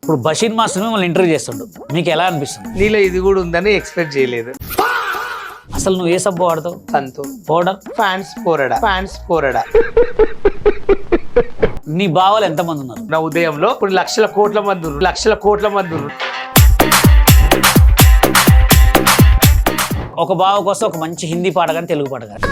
ఇప్పుడు బషీర్ మాస్టర్ మిమ్మల్ని ఇంటర్వ్యూ చేస్తుండు, మీకు ఎలా అనిపిస్తుంది? నీలో ఇది కూడా ఉందని ఎక్స్పెక్ట్ చేయలేదు. అసలు నువ్వు ఏ సబ్బు వాడతావు? సంతు పౌడర్. ఫ్యాన్స్ పోరడా. నీ బావలు ఎంతమంది ఉన్నారు? నా ఉదయంలో ఇప్పుడు లక్షల కోట్ల మంది ఉన్నారు. ఒక బావ కోసం ఒక మంచి హిందీ పాట కానీ తెలుగు పాట కానీ.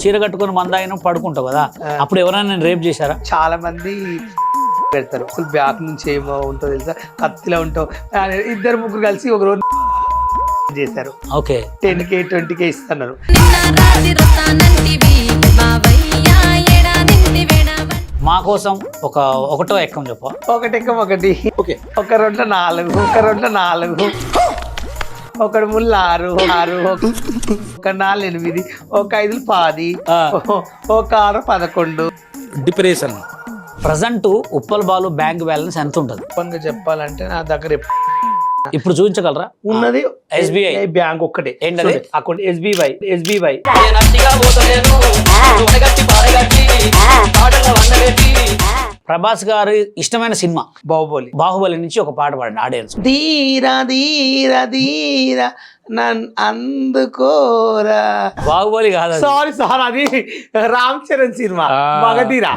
చీర కట్టుకుని మందాయిన పడుకుంటావు కదా, అప్పుడు ఎవరైనా నేను రేప్ చేశారా? చాలా మంది పెడతారు ఫుల్ బ్యాక్ నుంచి ఏమో ఉంటుందో తెలుసా, కత్తిలో ఉంటావు. ఇద్దరు ముగ్గురు కలిసి ఒక రోజు చేశారు. ఓకే, 10K 20K ఇస్తున్నారు. మా కోసం ఒకటో ఎక్కం చెప్ప. ఒకటి ఓకే, ఒక 2 4, ఒకటి 3 6, ఒక 4 8, ఒక 5 10, ఒక 6 11. Depression. Present Uppal Balu bank balance ఎంత ఉంటుంది? ఓపెన్గా చెప్పాలంటే నా దగ్గర ఇప్పుడు చూపించగలరా? ఉన్నది SBI బ్యాంక్ ఒక్కటే. ఏంటది? Account SBI. ప్రభాస్ గారి ఇష్టమైన సినిమా బాహుబలి నుంచి ఒక పాట పాడండి ఆడియన్స్. ధీరా ధీరా ధీరా నన్ను అందుకోరా. బాహుబలి కాదు, సారీ అది రామ్ చరణ్ సినిమా మగధీరా.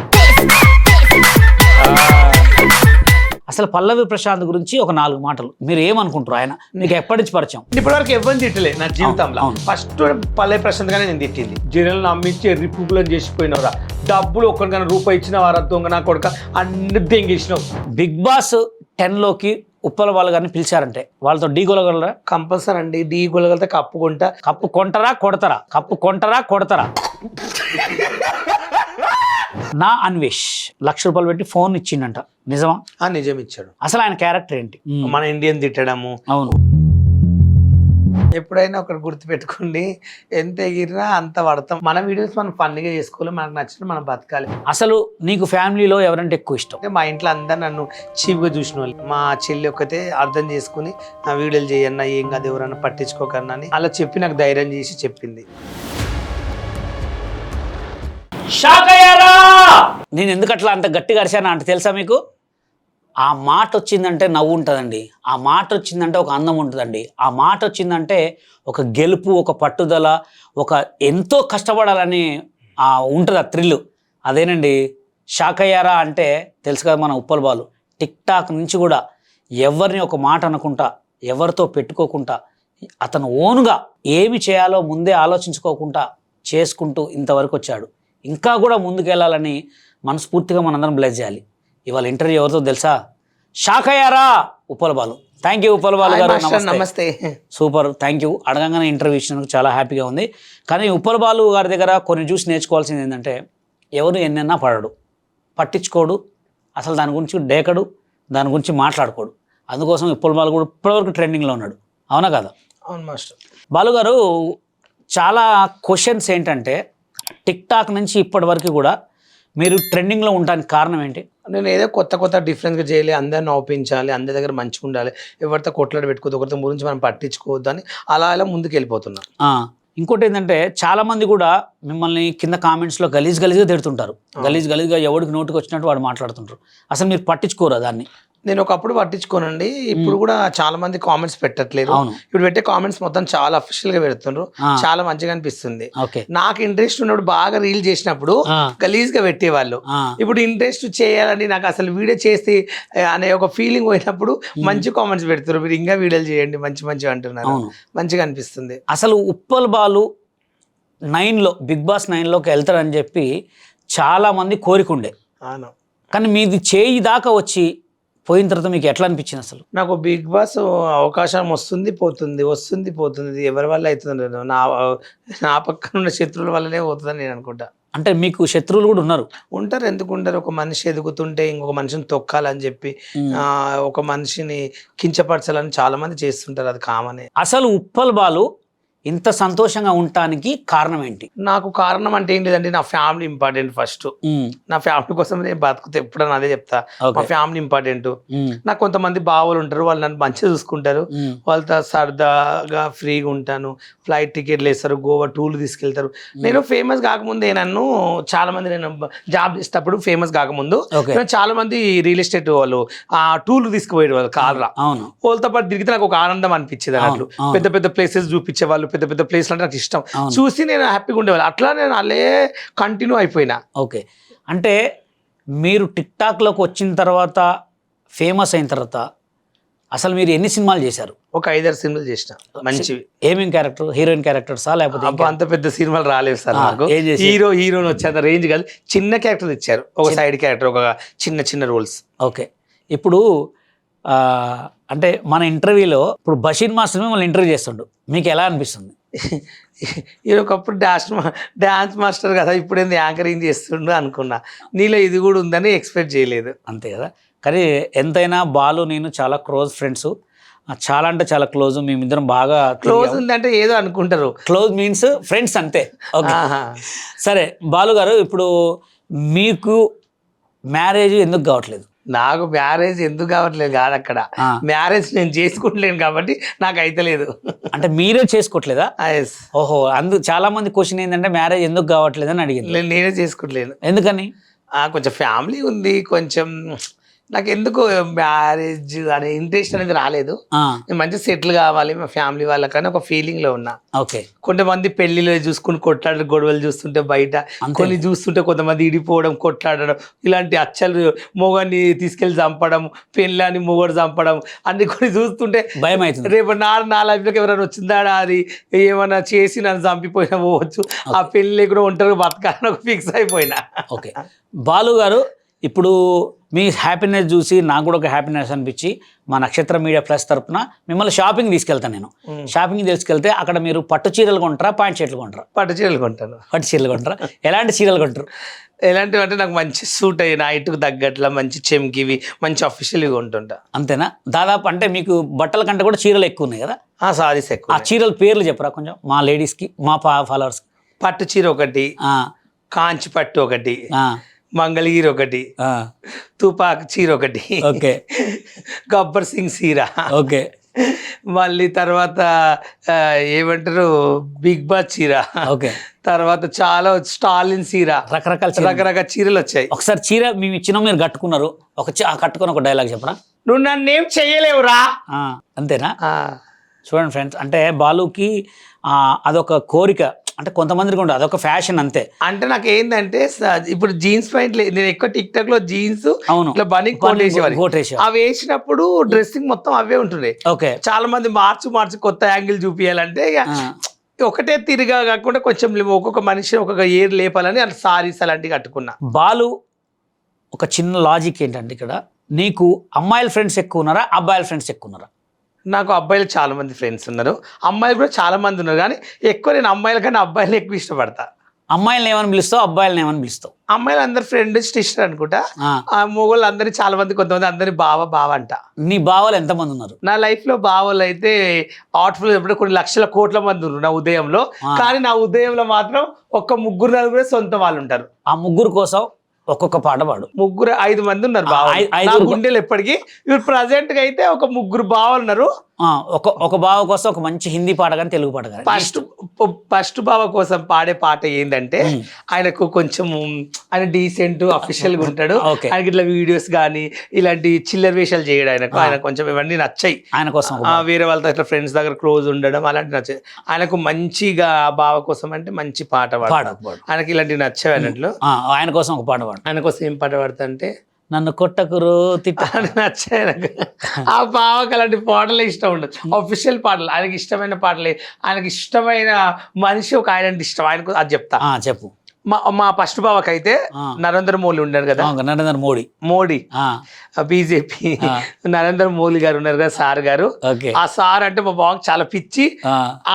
అసలు పల్లవి ప్రశాంత్ గురించి ఒక 4 మాటలు మీరు ఏమనుకుంటారు? ఆయన మీకు ఎప్పటి నుంచి పరిచయం? ఇప్పటివరకు ఎవరిని తిట్టలే నా జీవితంలో. ఫస్ట్ పల్లవి ప్రశాంత్ గానే నేను తిట్టింది. జనాలు నమ్మించి ఎర్రిపుకులను చేసిపోయినవరా, డబ్బులు ఒక్కరికైనా రూపాయి ఇచ్చిన వారా దొంగ నా కొడుక అన్ని దెంగేసినావు. బిగ్ బాస్ 10 లోకి ఉప్పల బాలు గారిని పిలిచారంటే వాళ్ళతో ఢీ కొలగలరా? కంపల్సరీ అండి, ఢీ కొలగలితే కప్పు కొంటారా కొడతారా. నా అన్వేష్ ₹1,00,000 పెట్టి ఫోన్ ఇచ్చిండంట, నిజమా? నిజం ఇచ్చాడు. అసలు ఆయన క్యారెక్టర్ ఏంటి? మన ఇండియన్ తిట్టడము. అవును. ఎప్పుడైనా ఒకటి గుర్తు పెట్టుకోండి, ఎంత ఎగిరినా అంత పడతాం. మన వీడియోస్ మనం ఫన్గా చేసుకోవాలి, మనకు నచ్చిన మనం బతకాలి. అసలు నీకు ఫ్యామిలీలో ఎవరంటే ఎక్కువ ఇష్టం? మా ఇంట్లో అందరు నన్ను చీప్గా చూసిన వాళ్ళు. మా చెల్లి ఒక్కతే అర్థం చేసుకుని నా వీడియోలు చేయన్నా ఏం కాదు, ఎవరన్నా పట్టించుకోకన్నా అని అలా చెప్పి నాకు ధైర్యం చేసి చెప్పింది. నేను ఎందుకు అట్లా అంత గట్టిగా అరిశానా అంటే తెలుసా మీకు? ఆ మాట వచ్చిందంటే నవ్వు ఉంటుందండి, ఆ మాట వచ్చిందంటే ఒక అందం ఉంటుందండి, ఆ మాట వచ్చిందంటే ఒక గెలుపు, ఒక పట్టుదల, ఒక ఎంతో కష్టపడాలని ఉంటుంది ఆ థ్రిల్. అదేనండి షాక్ అయ్యారా అంటే తెలుసు కదా, మన ఉప్పల్ బాలు టిక్ టాక్ నుంచి కూడా ఎవరిని ఒక మాట అనుకుంటా, ఎవరితో పెట్టుకోకుండా అతను ఓనుగా ఏమి చేయాలో ముందే ఆలోచించుకోకుండా చేసుకుంటూ ఇంతవరకు వచ్చాడు. ఇంకా కూడా ముందుకెళ్ళాలని మనస్ఫూర్తిగా మనందరం బ్లెస్ చేయాలి. ఇవాళ ఇంటర్వ్యూ ఎవరితో తెలుసా? షాక్ అయ్యారా ఉప్పల్ బాలు. థ్యాంక్ యూ ఉప్పల్ బాలు గారు, నమస్తే. Super, thank you. అడగంగానే ఇంటర్వ్యూ ఇచ్చినందుకు చాలా హ్యాపీగా ఉంది. కానీ ఉప్పల్ బాలు గారి దగ్గర కొన్ని చూసి నేర్చుకోవాల్సింది ఏంటంటే, ఎవరు ఎన్నెన్నా పట్టించుకోడు, అసలు దాని గురించి డేకడు, దాని గురించి మాట్లాడుకోడు. అందుకోసం ఉప్పల్ బాలు కూడా ఇప్పటివరకు ట్రెండింగ్లో ఉన్నాడు. అవునా కదా? అవును మాస్టర్. బాలు గారు, చాలా క్వశ్చన్స్ ఏంటంటే, టిక్ టాక్ నుంచి ఇప్పటి వరకు కూడా మీరు ట్రెండింగ్లో ఉండడానికి కారణం ఏంటి? నేను ఏదో కొత్త డిఫరెంట్గా చేయాలి, అందరిని నవ్వించాలి, అందరి దగ్గర మంచిగా ఉండాలి, ఎవరితో కొట్లాడి పెట్టుకోవద్దు, ఒకరితో గురించి మనం పట్టించుకోవద్దు అని అలా ముందుకు వెళ్ళిపోతున్నాం. ఇంకోటి ఏంటంటే, చాలా మంది కూడా మిమ్మల్ని కింద కామెంట్స్లో గలీజ్గా తిడుతుంటారు. గలీజ్గా ఎవరికి నోటికి వచ్చినట్టు వాడు మాట్లాడుతుంటారు. అసలు మీరు పట్టించుకోరా దాన్ని? నేను ఒకప్పుడు పట్టించుకోనండి, ఇప్పుడు కూడా చాలా మంది కామెంట్స్ పెట్టట్లేదు. ఇప్పుడు పెట్టే కామెంట్స్ మొత్తం చాలా అఫీషియల్ గా పెడుతున్నారు, చాలా మంచిగా అనిపిస్తుంది. నాకు ఇంట్రెస్ట్ ఉన్నప్పుడు బాగా రీల్ చేసినప్పుడు గలీజ్ గా పెట్టేవాళ్ళు. ఇప్పుడు ఇంట్రెస్ట్ చేయాలని నాకు అసలు వీడియో చేస్తే అనే ఒక ఫీలింగ్ పోయినప్పుడు మంచి కామెంట్స్ పెడుతున్నారు, మీరు ఇంకా వీడియోలు చేయండి మంచి అంటున్నారు, మంచిగా అనిపిస్తుంది. అసలు ఉప్పల్ బాలు 9లో బిగ్ బాస్ 9లోకి వెళ్తారని చెప్పి చాలా మంది కోరికుండే, కానీ మీది చేయి దాకా వచ్చి పోయిన తర్వాత మీకు ఎట్లా అనిపించింది? అసలు నాకు బిగ్ బాస్ అవకాశం వస్తుంది పోతుంది, ఎవరి వల్ల అవుతుంది, నా పక్కన ఉన్న శత్రువుల వల్లనే పోతుందని నేను అనుకుంటా. అంటే మీకు శత్రువులు కూడా ఉంటారు, ఎందుకు ఉండరు? ఒక మనిషి ఎదుగుతుంటే ఇంకొక మనిషిని తొక్కాలని చెప్పి, ఒక మనిషిని కించపరచాలని చాలా మంది చేస్తుంటారు, అది కామనే. అసలు ఉప్పల్ బాలు ఇంత సంతోషంగా ఉండటానికి కారణం ఏంటి? నాకు కారణం అంటే ఏం లేదండి, నా ఫ్యామిలీ ఇంపార్టెంట్ ఫస్ట్. నా ఫ్యామిలీ కోసం నేను బతుకుతే ఎప్పుడన్నా అదే చెప్తా, మా ఫ్యామిలీ ఇంపార్టెంట్. నాకు కొంతమంది బావలు ఉంటారు, వాళ్ళు నన్ను మంచిగా చూసుకుంటారు, వాళ్ళతో సరదాగా ఫ్రీగా ఉంటాను, ఫ్లైట్ టికెట్లు వేస్తారు, గోవా టూర్లు తీసుకెళ్తారు. నేను ఫేమస్ కాకముందే నన్ను చాలా మంది, నేను జాబ్ చేసేటప్పుడు ఫేమస్ కాకముందు చాలా మంది రియల్ ఎస్టేట్ వాళ్ళు ఆ టూర్లు తీసుకుపోయేది వాళ్ళు కార్లా. వాళ్ళతో పాటు తిరిగితే నాకు ఒక ఆనందం అనిపించేది అన్నట్లు. పెద్ద పెద్ద ప్లేసెస్ చూపించే వాళ్ళు, పెద్ద పెద్ద ప్లేస్లు అంటే నాకు ఇష్టం, చూసి నేను హ్యాపీగా ఉండేవాళ్ళు. అట్లా నేను అల్లే కంటిన్యూ అయిపోయినా. ఓకే, అంటే మీరు టిక్ టాక్లోకి వచ్చిన తర్వాత, ఫేమస్ అయిన తర్వాత అసలు మీరు ఎన్ని సినిమాలు చేశారు? ఒక 5-6 సినిమాలు చేసిన మంచివి. ఏమేమి క్యారెక్టర్? హీరోయిన్ క్యారెక్టర్సా లేకపోతే? అంత పెద్ద సినిమాలు రాలేదు సార్ నాకు. హీరోని వచ్చేంత రేంజ్ కాదు, చిన్న క్యారెక్టర్ ఇచ్చారు, ఒక సైడ్ క్యారెక్టర్, ఒక చిన్న చిన్న రోల్స్. ఓకే, ఇప్పుడు అంటే మన ఇంటర్వ్యూలో ఇప్పుడు బషీర్ మాస్టర్ మిమ్మల్ని ఇంటర్వ్యూ చేస్తుండు, మీకు ఎలా అనిపిస్తుంది? ఈయన ఒకప్పుడు డాన్స్ మాస్టర్ కదా, ఇప్పుడు ఏంది యాంకరింగ్ చేస్తుండు అనుకున్నా. నీలో ఇది కూడా ఉందని ఎక్స్పెక్ట్ చేయలేదు. అంతే కదా. కానీ ఎంతైనా బాలు నేను చాలా క్లోజ్ ఫ్రెండ్స్, చాలా అంటే చాలా క్లోజ్. మేమిద్దరం బాగా క్లోజ్ ఉందంటే ఏదో అనుకుంటారు, క్లోజ్ మీన్స్ ఫ్రెండ్స్ అంతే. ఓకే, సరే బాలు గారు, ఇప్పుడు మీకు మ్యారేజ్ ఎందుకు కావట్లేదు? నాకు మ్యారేజ్ ఎందుకు కావట్లేదు కాదు, అక్కడ మ్యారేజ్ నేను చేసుకుంటలేను కాబట్టి నాకు అయితలేదు. అంటే మీరే చేసుకోవట్లేదా? ఓహో, చాలా మంది క్వశ్చన్ ఏంటంటే మ్యారేజ్ ఎందుకు కావట్లేదు అని అడిగింది. నేనే చేసుకుంటలేను. ఎందుకని? కొంచెం ఫ్యామిలీ ఉంది, కొంచెం నాకు ఎందుకు మ్యారేజ్ అనే ఇంట్రెస్ట్ అనేది రాలేదు. నేను మంచిగా సెటిల్ కావాలి మా ఫ్యామిలీ వాళ్ళకని ఒక ఫీలింగ్ లో ఉన్నా. ఓకే, కొంతమంది పెళ్లిలో చూసుకుని కొట్లాడే గొడవలు చూస్తుంటే బయట, కొన్ని చూస్తుంటే కొంతమంది ఇడిపోవడం, కొట్లాడడం, ఇలాంటి అచ్చలు, మొగని తీసుకెళ్లి చంపడం, పెళ్ళాన్ని మొగడు చంపడం, అన్ని కొన్ని చూస్తుంటే భయం అవుతుంది. రేపు నా లైఫ్లోకి ఎవరైనా వచ్చిందా, అది ఏమైనా చేసి నన్ను చంపిపోయినా పోవచ్చు, ఆ పెళ్లి కూడా ఒంటరిగా బతకాలని ఫిక్స్ అయిపోయినా. ఓకే, బాలు గారు, ఇప్పుడు మీ హ్యాపీనెస్ చూసి నాకు కూడా ఒక హ్యాపీనెస్ అనిపించి మా నక్షత్ర మీడియా ప్లస్ తరపున మిమ్మల్ని షాపింగ్ తీసుకెళ్తాను. నేను షాపింగ్ తీసుకెళ్తే అక్కడ మీరు పట్టు చీరలు కొంటారా, ప్యాంట్ షర్ట్లు కొంటారా? పట్టు చీరలు కొంటాను. పట్టు చీరలు కొంటారా? ఎలాంటి చీరలు కొంటారు? ఎలాంటివి అంటే నాకు మంచి సూట్ అయ్యి నైట్కు తగ్గట్లా మంచి చెమ్కివి, మంచి అఫీషియల్గా ఉంటుంటా. అంతేనా? దాదాపు అంటే మీకు బట్టల కంటే కూడా చీరలు ఎక్కువ ఉన్నాయి కదా? సారీస్ ఎక్కువ. ఆ చీరల పేర్లు చెప్పరా కొంచెం మా లేడీస్కి, మా ఫాలోవర్స్కి? పట్టు చీర ఒకటి, కాంచి పట్టు ఒకటి, మంగళగిరి ఒకటి, తుపాకు చీర ఒకటి, ఓకే, గబ్బర్ సింగ్ చీర, ఓకే, మళ్ళీ తర్వాత ఏమంటారు బిగ్ బాస్ చీర, ఓకే, తర్వాత చాలా స్టాలిన్ చీర, రకరకాల చీరలు వచ్చాయి. ఒకసారి చీర మేము ఇచ్చినా మీరు కట్టుకున్నారు, కట్టుకుని ఒక డైలాగ్ చెప్పరా? నువ్వు నన్నేం చెయ్యలేవురా. అంతేనా? చూడండి ఫ్రెండ్స్, అంటే బాలుకి అదొక కోరిక, అంటే కొంతమందికి ఉండదు, అదొక ఫ్యాషన్ అంతే. అంటే నాకు ఏంటంటే ఇప్పుడు జీన్స్ ప్యాంట్ నేను ఎక్కువ టిక్ టాక్ లో జీన్స్ ఇట్లా బనీ కోట్ వేసేవారు, అవి వేసినప్పుడు డ్రెస్సింగ్ మొత్తం అవే ఉంటున్నాయి. ఓకే, చాలా మంది మార్చి కొత్త యాంగిల్ చూపించాలంటే ఒకటే తిరిగా కాకుండా కొంచెం ఒక్కొక్క మనిషి ఒక్కొక్క ఏర్ లేపాలని అట్లా సారీస్ అలాంటివి కట్టుకున్నా. బాలు, ఒక చిన్న లాజిక్ ఏంటంటే ఇక్కడ నీకు అమ్మాయిల ఫ్రెండ్స్ ఎక్కువ ఉన్నారా, అబ్బాయిల ఫ్రెండ్స్ ఎక్కువ ఉన్నారా? నాకు అబ్బాయిలు చాలా మంది ఫ్రెండ్స్ ఉన్నారు, అమ్మాయిలు కూడా చాలా మంది ఉన్నారు, కానీ ఎక్కువ నేను అమ్మాయిల కన్నా అబ్బాయిలు ఎక్కువ ఇష్టపడతా. అమ్మాయిలను ఏమని పిలుస్తావు, అబ్బాయిలను ఏమని పిలుస్తావు? అమ్మాయిలు అందరు ఫ్రెండ్ సిస్టర్ అనుకుంటా, మొగోళ్ళు అందరి చాలా మంది, కొంతమంది అందరి బావ అంట. నీ బావలు ఎంతమంది ఉన్నారు? నా లైఫ్ లో బావలు అయితే అవుట్ఫుల్ ఎప్పుడు కొన్ని లక్షల కోట్ల మంది ఉన్నారు నా ఉదయంలో, కానీ నా ఉదయంలో మాత్రం ఒక్క 3-4 సొంత వాళ్ళు ఉంటారు. ఆ 3 కోసం ఒక్కొక్క పాట పాడు. 5 మంది ఉన్నారు బావ గుండెలు ఎప్పటికీ. ఇప్పుడు ప్రజెంట్ గా అయితే ఒక 3 బావలు ఉన్నారు. ఒక బావ కోసం ఒక మంచి హిందీ పాట కానీ తెలుగు పాట కానీ. ఫస్ట్ బావ కోసం పాడే పాట ఏంటంటే, ఆయనకు కొంచెం ఆయన డీసెంట్ అఫీషియల్ గా ఉంటాడు, ఆయనకి ఇట్లా వీడియోస్ కానీ ఇలాంటి చిల్లర వేషాలు చేయడం, ఆయన కొంచెం ఇవన్నీ నచ్చాయి. ఆయన కోసం వేరే వాళ్ళతో ఇట్లా ఫ్రెండ్స్ దగ్గర క్లోజ్ ఉండడం అలాంటి నచ్చాయి. ఆయనకు మంచిగా బావ కోసం అంటే మంచి పాట పాడు, ఆయనకి ఇలాంటివి నచ్చాయి అన్నట్లు. ఆయన కోసం ఒక పాట పాడు. ఆయన కోసం ఏం పాట పాడతా అంటే, నన్ను కొట్టకురు తిట్ట నచ్చాయి నాకు. ఆ బావకు అలాంటి పాటలే ఇష్టం ఉండదు, అఫీషియల్ పాటలు. ఆయనకి ఇష్టమైన పాటలే, ఆయనకి ఇష్టమైన మనిషి ఒక ఆయన ఇష్టం, ఆయనకు అది చెప్తా. చెప్పు. మా ఫస్ట్ బావకైతే నరేంద్ర మోడీ ఉన్నారు కదా, నరేంద్ర మోడీ బీజేపీ నరేంద్ర మోడీ గారు ఉన్నారు కదా సార్ గారు. ఆ సార్ అంటే మా బావకి చాలా పిచ్చి.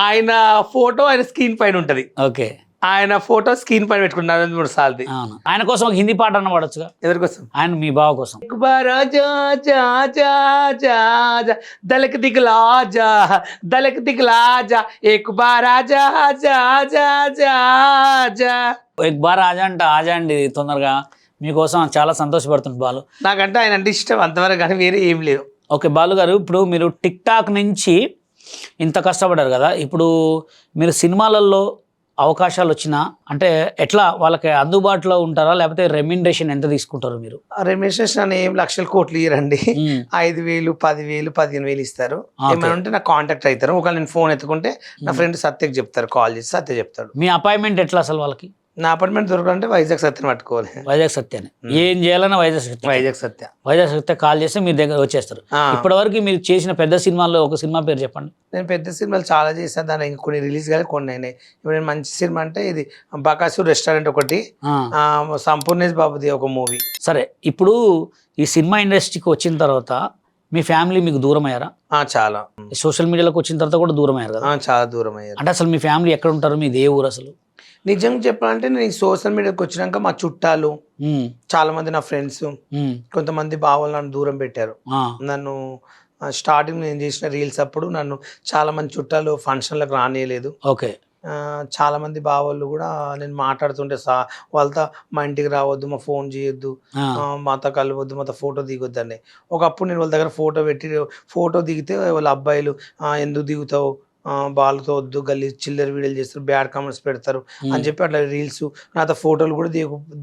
ఆయన ఫోటో ఆయన స్క్రీన్ పైన ఉంటది. ఓకే, ఆయన ఫోటో స్క్రీన్ పైన పెట్టుకున్నారు 3 సార్లు. అవును, ఆయన కోసం ఒక హిందీ పాట అన్న పాడొచ్చుగా. ఎవరి కోసం? ఆయన మీ బావ కోసం. एक बार आजा जा जा जा जा दलक दिखला जा दलक दिखला जा एक बार आजा जा जा जा जा. ఎక్ బార్ ఆజా అంటే ఆజా అండి తొందరగా, మీకోసం చాలా సంతోషపడుతుంది బాలు. నాకంటే ఆయన అంటే ఇష్టం అంతవరకు, కానీ వేరే ఏం లేదు. ఓకే బాలు గారు, ఇప్పుడు మీరు టిక్ టాక్ నుంచి ఇంత కష్టపడ్డారు కదా, ఇప్పుడు మీరు సినిమాలలో అవకాశాలు వచ్చినా అంటే ఎట్లా వాళ్ళకి అందుబాటులో ఉంటారా, లేకపోతే రెమ్యునరేషన్ ఎంత తీసుకుంటారు మీరు? రెమ్యూనరేషన్ అని ఏం లక్షల కోట్లు ఇయ్యరండి. 5,000 10,000 15,000 ఇస్తారు. ఏమైనా ఉంటే నాకు కాంటాక్ట్ అవుతారు. ఒకవేళ నేను ఫోన్ ఎత్తుకుంటే నా ఫ్రెండ్ సత్యకి చెప్తారు, కాల్ చేసి సత్య చెప్తాడు. మీ అపాయింట్మెంట్ ఎట్లా అసలు వాళ్ళకి? నా అపార్ట్మెంట్ దొరకాలంటే వైజాగ్ సత్యని పట్టుకోవాలి. వైజాగ్ సత్యాన్ని ఏం చేయాలన్నా వైజాగ్ సత్య కాల్ చేస్తే మీ దగ్గర వచ్చేస్తారు. ఇప్పటి వరకు మీరు చేసిన పెద్ద సినిమాల్లో ఒక సినిమా పేరు చెప్పండి. నేను పెద్ద సినిమాలు చాలా చేశాను, దాని ఇంకా కొన్ని రిలీజ్ కానీ కొన్ని అయినాయి. ఇప్పుడు నేను మంచి సినిమా అంటే ఇది బకాసూర్ రెస్టారెంట్ ఒకటి, సంపూర్ణేష్ బాబుది ఒక మూవీ. సరే, ఇప్పుడు ఈ సినిమా ఇండస్ట్రీకి వచ్చిన తర్వాత మీ ఫ్యామిలీ మీకు దూరం అయ్యారా? చాలా. సోషల్ మీడియాలోకి వచ్చిన తర్వాత కూడా దూరం అయ్యారు కదా? చాలా దూరం అయ్యారు. అంటే అసలు మీ ఫ్యామిలీ ఎక్కడ ఉంటారు, మీది ఏ ఊరు అసలు? నిజంగా చెప్పాలంటే నేను సోషల్ మీడియాకి వచ్చినాక మా చుట్టాలు చాలా మంది, నా ఫ్రెండ్స్ కొంతమంది బావలు నన్ను దూరం పెట్టారు. నన్ను స్టార్టింగ్ నేను చేసిన రీల్స్ అప్పుడు నన్ను చాలా మంది చుట్టాలు ఫంక్షన్లకు రానియలేదు. ఓకే. చాలా మంది బావోళ్ళు కూడా నేను మాట్లాడుతుంటే వాళ్ళతో మా ఇంటికి రావద్దు, మా ఫోన్ చేయొద్దు, మాతో కలవద్దు, మాతో ఫోటో దిగొద్దు అని. ఒకప్పుడు నేను వాళ్ళ దగ్గర ఫోటో దిగితే వాళ్ళ అబ్బాయిలు ఎందుకు దిగుతావు, వాళ్ళతో వద్దు, గల్లీ చిల్లర వీడియోలు చేస్తారు, బ్యాడ్ కామెంట్స్ పెడతారు అని చెప్పి అట్లా రీల్స్ నాతో ఫోటోలు కూడా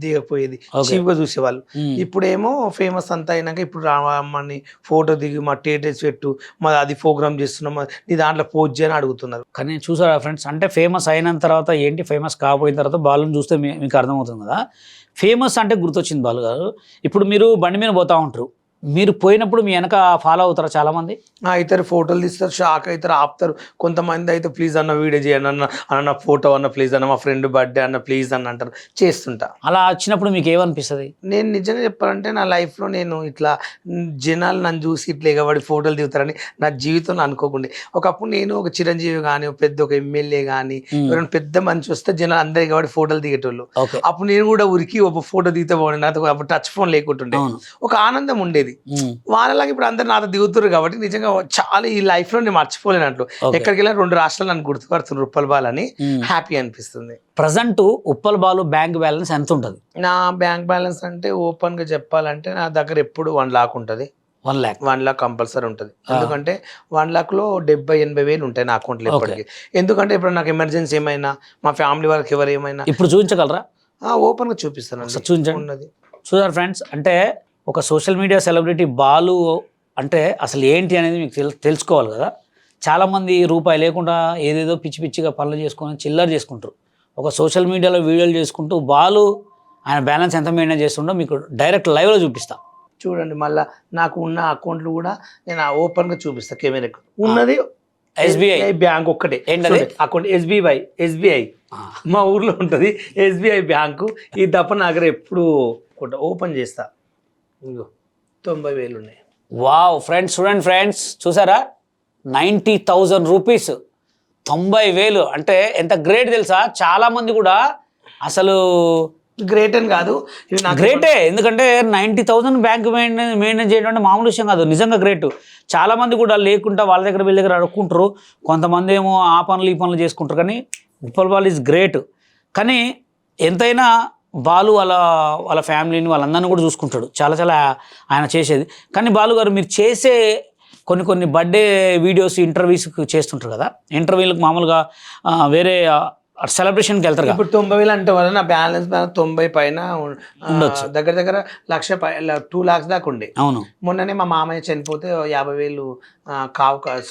దిగకపోయేది, చీప్గా చూసేవాళ్ళు. ఇప్పుడేమో ఫేమస్ అంతా అయినాక ఇప్పుడు రామని ఫోటో దిగి మా టేటస్ పెట్టు, మా అది ప్రోగ్రామ్ చేస్తున్నాం, నీ దాంట్లో పోస్ట్ చేయని అడుగుతున్నారు. కానీ చూసారా ఫ్రెండ్స్, అంటే ఫేమస్ అయిన తర్వాత ఏంటి, ఫేమస్ కాకపోయిన తర్వాత బాలుని చూస్తే మీకు అర్థమవుతుంది కదా. ఫేమస్ అంటే గుర్తొచ్చింది బాలు గారు, ఇప్పుడు మీరు బండి మీద పోతా ఉంటారు, మీరు పోయినప్పుడు మీ వెనక ఫాలో అవుతారా చాలా మంది? అవుతారు, ఫోటోలు తీస్తారు, షాక్ అవుతారు, ఆపుతారు. కొంతమంది అయితే ప్లీజ్ అన్న వీడియో చేయండి అన్న ఫోటో అన్న ప్లీజ్ అన్న, మా ఫ్రెండ్ బర్త్డే అన్న ప్లీజ్ అన్న అంటారు, చేస్తుంటా. అలా వచ్చినప్పుడు మీకు ఏమనిపిస్తుంది? నేను నిజంగా చెప్పాలంటే నా లైఫ్లో నేను ఇట్లా జనాలు నన్ను చూసి ఇట్లా ఎగబడి ఫోటోలు దిగుతారని నా జీవితంలో అనుకోకుండా. ఒకప్పుడు నేను ఒక చిరంజీవి కానీ ఒక ఎమ్మెల్యే కానీ ఎవరైనా పెద్ద మనిషి వస్తే జనాలు అందరు ఎగబడి ఫోటోలు దిగేటోళ్ళు. అప్పుడు నేను కూడా ఉరికి ఒక ఫోటో దిగితే బాగుండే, నాతో అప్పుడు టచ్ ఫోన్ లేకుంటుండే, ఒక ఆనందం ఉండేది. వాళ్ళలాగా ఇప్పుడు అందరు నాతో దిగుతున్నారు కాబట్టి నిజంగా చాలా ఈ లైఫ్ లో నేను మర్చిపోలేనట్లు. ఎక్కడికి వెళ్ళినా 2 రాష్ట్రాలు నన్ను గుర్తుపడుతున్నారు ఉప్పల్ బాల్ అని, హ్యాపీ అనిపిస్తుంది. Present Uppal Balu bank balance ఎంత ఉంటుంది? నా బ్యాంక్ బ్యాలెన్స్ అంటే ఓపెన్ గా చెప్పాలంటే నా దగ్గర ఎప్పుడు 1 lakh ఉంటుంది. 1 lakh కంపల్సరీ ఉంటుంది. ఎందుకంటే 1 lakh లో 70-80 వేలు ఉంటాయి నా అకౌంట్లో ఎప్పటికీ. ఎందుకంటే ఇప్పుడు నాకు ఎమర్జెన్సీ ఏమైనా, మా ఫ్యామిలీ వాళ్ళకి ఎవరు ఏమైనా. ఇప్పుడు చూపించగలరా? ఓపెన్ గా చూపిస్తాను, చూపించండి. చూసారు ఫ్రెండ్స్, అంటే ఒక సోషల్ మీడియా సెలబ్రిటీ బాలు అంటే అసలు ఏంటి అనేది మీకు తెలుసుకోవాలి కదా. చాలామంది రూపాయి లేకుండా ఏదేదో పిచ్చి పిచ్చిగా పనులు చేసుకొని చిల్లర చేసుకుంటారు. ఒక సోషల్ మీడియాలో వీడియోలు చేసుకుంటూ బాలు ఆయన బ్యాలెన్స్ ఎంత మెయింటైన్ చేస్తుండో మీకు డైరెక్ట్ లైవ్లో చూపిస్తా చూడండి. మళ్ళీ నాకు ఉన్న అకౌంట్లు కూడా నేను ఓపెన్గా చూపిస్తాను కెమెరాకు. ఉన్నది ఎస్బీఐ బ్యాంక్ ఒక్కటే అకౌంట్, ఎస్బీఐ మా ఊర్లో ఉంటుంది ఎస్బీఐ బ్యాంకు. ఈ తప్ప నా దగ్గర ఎప్పుడు ఓపెన్ చేస్తా. 90,000 ఉన్నాయి. వావ్ ఫ్రెండ్స్, చూడండి ఫ్రెండ్స్, చూసారా 90,000 రూపీస్, 90,000 అంటే ఎంత గ్రేట్ తెలుసా. చాలా మంది కూడా అసలు గ్రేట్ అని కాదు, గ్రేటే, ఎందుకంటే 90,000 బ్యాంక్ మెయింటైన్ చేయడం అంటే మామూలు విషయం కాదు, నిజంగా గ్రేట్. చాలా మంది కూడా లేకుండా వాళ్ళ దగ్గర వీళ్ళ దగ్గర అడుక్కుంటారు, కొంతమంది ఏమో ఆ పనులు ఈ పనులు చేసుకుంటారు. కానీ ఉప్పల్ బాల్ ఈజ్ గ్రేట్. కానీ ఎంతైనా బాలు వాళ్ళ ఫ్యామిలీని వాళ్ళందరినీ కూడా చూసుకుంటాడు, చాలా ఆయన చేసేది. కానీ బాలు గారు మీరు చేసే కొన్ని బర్త్డే వీడియోస్ ఇంటర్వ్యూస్ చేస్తుంటారు కదా, ఇంటర్వ్యూలకు మామూలుగా వేరే సెలబ్రేషన్కి వెళ్తారు. ఇప్పుడు 90,000 అంటే వల్ల నా బ్యాలెన్స్ 90 పైన ఉండొచ్చు, దగ్గర 2 lakhs దాకా ఉండే. అవును, మొన్ననే మా మామయ్య చనిపోతే 50,000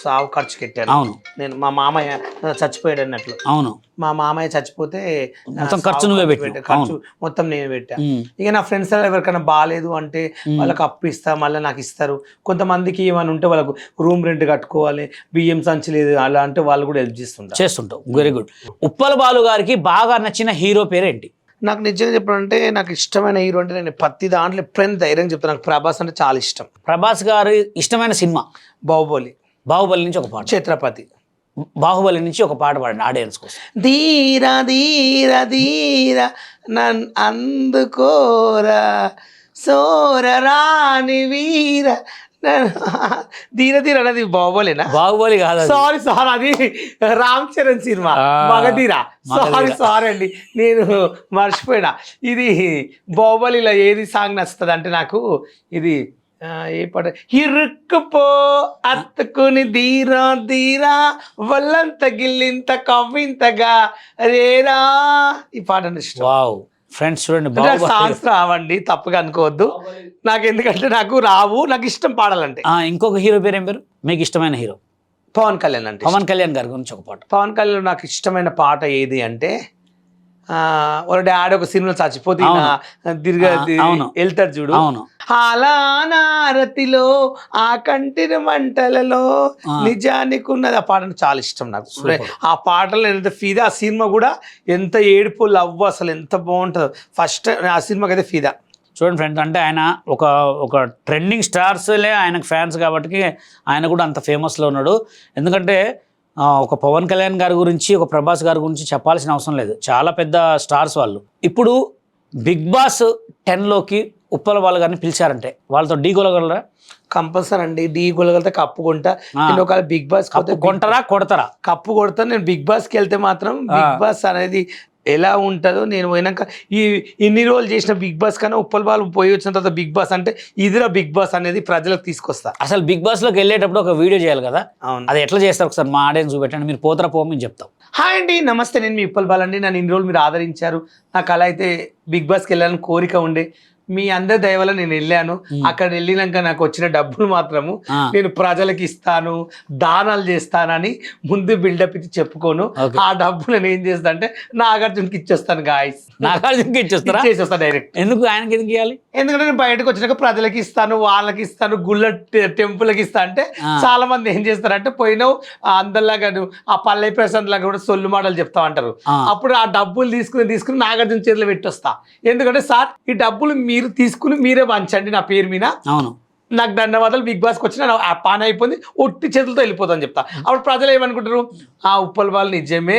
సావు ఖర్చు పెట్టాను. అవును, నేను మా మామయ్య చచ్చిపోయాడు అన్నట్లు. అవును, మా మామయ్య చచ్చిపోతే మొత్తం ఖర్చు నువ్వే పెట్టావు, ఖర్చు మొత్తం నేను పెట్టా. ఇక నా ఫ్రెండ్స్ ఎవరికైనా బాగాలేదు అంటే వాళ్ళకి అప్పు ఇస్తా, మళ్ళీ నాకు ఇస్తారు. కొంతమందికి ఏమైనా ఉంటే వాళ్ళకు రూమ్ రెంట్ కట్టుకోవాలి, బియ్యం సంచి లేదు అలా అంటే వాళ్ళు కూడా హెల్ప్ చేస్తుంటావు. Very good. ఉప్పల్ బాలు గారికి బాగా నచ్చిన హీరో పేరేంటి? నాకు నిజంగా చెప్పాలంటే నాకు ఇష్టమైన హీరో అంటే నేను ప్రతి దాంట్లో ఎప్పుడైనా ధైర్యం చెప్తాను. నాకు ప్రభాస్ అంటే చాలా ఇష్టం. ప్రభాస్ గారి ఇష్టమైన సినిమా? బాహుబలి నుంచి ఒక పాట. ఛత్రపతి. బాహుబలి నుంచి ఒక పాట పాడండి ఆడియన్స్ కోసం. ధీర ధీర ధీర నన్ను అందుకోరా సోరరాని వీర ధీర ధీర అన్నది బాహుబలినా? బాహుబలి కాదు, సారీ అది రామ్ చరణ్ సినిమా మగధీర. సారీ అండి, నేను మర్చిపోయినా. ఇది బాహుబలిలో ఏది సాంగ్ నచ్చుతుంది అంటే నాకు ఇది ఏ పాట, ఇరుక్కుపో అత్తుకుని ధీరా ధీరా వల్లంత గిల్లింత కవ్వింతగా రేరా, ఈ పాట ఇష్టం. వావ్ ఫ్రెండ్స్ చూడండి, సాంగ్స్ రావండి, తప్పుగా అనుకోవద్దు. నాకు ఎందుకంటే నాకు రావు, నాకు ఇష్టం పాడాలంటే. ఇంకొక హీరో పేరు ఏం పేరు మీకు ఇష్టమైన హీరో? పవన్ కళ్యాణ్ అంటే. పవన్ కళ్యాణ్ గారి గురించి ఒక పాట. పవన్ కళ్యాణ్ నాకు ఇష్టమైన పాట ఏది అంటే వాళ్ళ డాడీ ఒక సినిమా చచ్చిపోతే వెళ్తాడు చూడు, అలా నారతిలో ఆ కంటిన మంటలలో నిజానికి ఉన్నది, ఆ పాట చాలా ఇష్టం నాకు. ఆ పాటలు ఎంత ఫీదా, ఆ సినిమా కూడా ఎంత ఏడుపు లవ్, అసలు ఎంత బాగుంటుందో. ఫస్ట్ ఆ సినిమాకి అయితే ఫీదా. చూడండి ఫ్రెండ్స్, అంటే ఆయన ఒక ట్రెండింగ్ స్టార్స్లే ఆయనకు ఫ్యాన్స్ కాబట్టి ఆయన కూడా అంత ఫేమస్లో ఉన్నాడు. ఎందుకంటే ఒక పవన్ కళ్యాణ్ గారి గురించి, ఒక ప్రభాస్ గారి గురించి చెప్పాల్సిన అవసరం లేదు, చాలా పెద్ద స్టార్స్ వాళ్ళు. ఇప్పుడు బిగ్ బాస్ 10లోకి ఉప్పల వాళ్ళు గారిని పిలిచారంటే వాళ్ళతో ఢీ కొలగలరా? కంపల్సరీ అండి, ఢీ కొలగలితే కప్పు కొంటా. నేను ఒకవేళ బిగ్ బాస్ కొంటారా కొడతారా? కప్పు కొడతాను. నేను బిగ్ బాస్కి వెళ్తే మాత్రం బిగ్ బాస్ అనేది ఎలా ఉంటుందో, నేను పోయినాక ఇన్ని రోజులు చేసిన బిగ్ బాస్ కన్నా ఉప్పల్ బాల్ పోయి వచ్చిన తర్వాత బిగ్ బాస్ అంటే ఇదిరా బిగ్ బాస్ అనేది ప్రజలకు తీసుకొస్తా. అసలు బిగ్ బాస్లోకి వెళ్ళేటప్పుడు ఒక వీడియో చేయాలి కదా, అవును, అది ఎట్లా చేస్తారు ఒకసారి మా ఆడియన్స్ చూపెట్టండి. మీరు పోతారా పో మేము చెప్తాం. హాయ్ అండి, నమస్తే, నేను మీ ఉప్పల్ బాల్ అండి. నన్ను ఇన్ని రోజులు మీరు ఆదరించారు, నాకు అలా అయితే బిగ్ బాస్కి వెళ్ళాలని కోరిక ఉండే. మీ అందరి దయ వల్ల నేను వెళ్ళాను. అక్కడ వెళ్ళినాక నాకు వచ్చిన డబ్బులు మాత్రము నేను ప్రజలకు ఇస్తాను, దానాలు చేస్తానని ముందు బిల్డప్ ఇచ్చి చెప్పుకోను. ఆ డబ్బులు నేను ఏం చేస్తా అంటే నాగార్జునకి ఇచ్చేస్తాను. గాయస్, నాగార్జునకి ఇచ్చేస్తా డైరెక్ట్. ఎందుకు ఆయనకి ఎందుకు ఇవ్వాలి? ఎందుకంటే నేను బయటకు వచ్చినాక ప్రజలకి ఇస్తాను, వాళ్ళకి ఇస్తాను, గుళ్ళ టెంపుల్కి ఇస్తా అంటే చాలా మంది ఏం చేస్తారంటే పోయినావు అందరిలాగా ఆ పల్లె ప్రశాంత్ లాగా కూడా సొల్లు మాటలు చెప్తా అంటారు. అప్పుడు ఆ డబ్బులు తీసుకుని నాగార్జున చేతిలో పెట్టొస్తా. ఎందుకంటే సార్ ఈ డబ్బులు మీరు తీసుకుని మీరే పంచండి నా పేరు మీద, అవును, నాకు ధన్యవాదాలు, బిగ్ బాస్కి వచ్చిన ఆ పాన్ అయిపోయింది, ఒట్టి చేతులతో వెళ్ళిపోతాను చెప్తా. అప్పుడు ప్రజలు ఏమనుకుంటారు, ఆ ఉప్పల్ వాళ్ళు నిజమే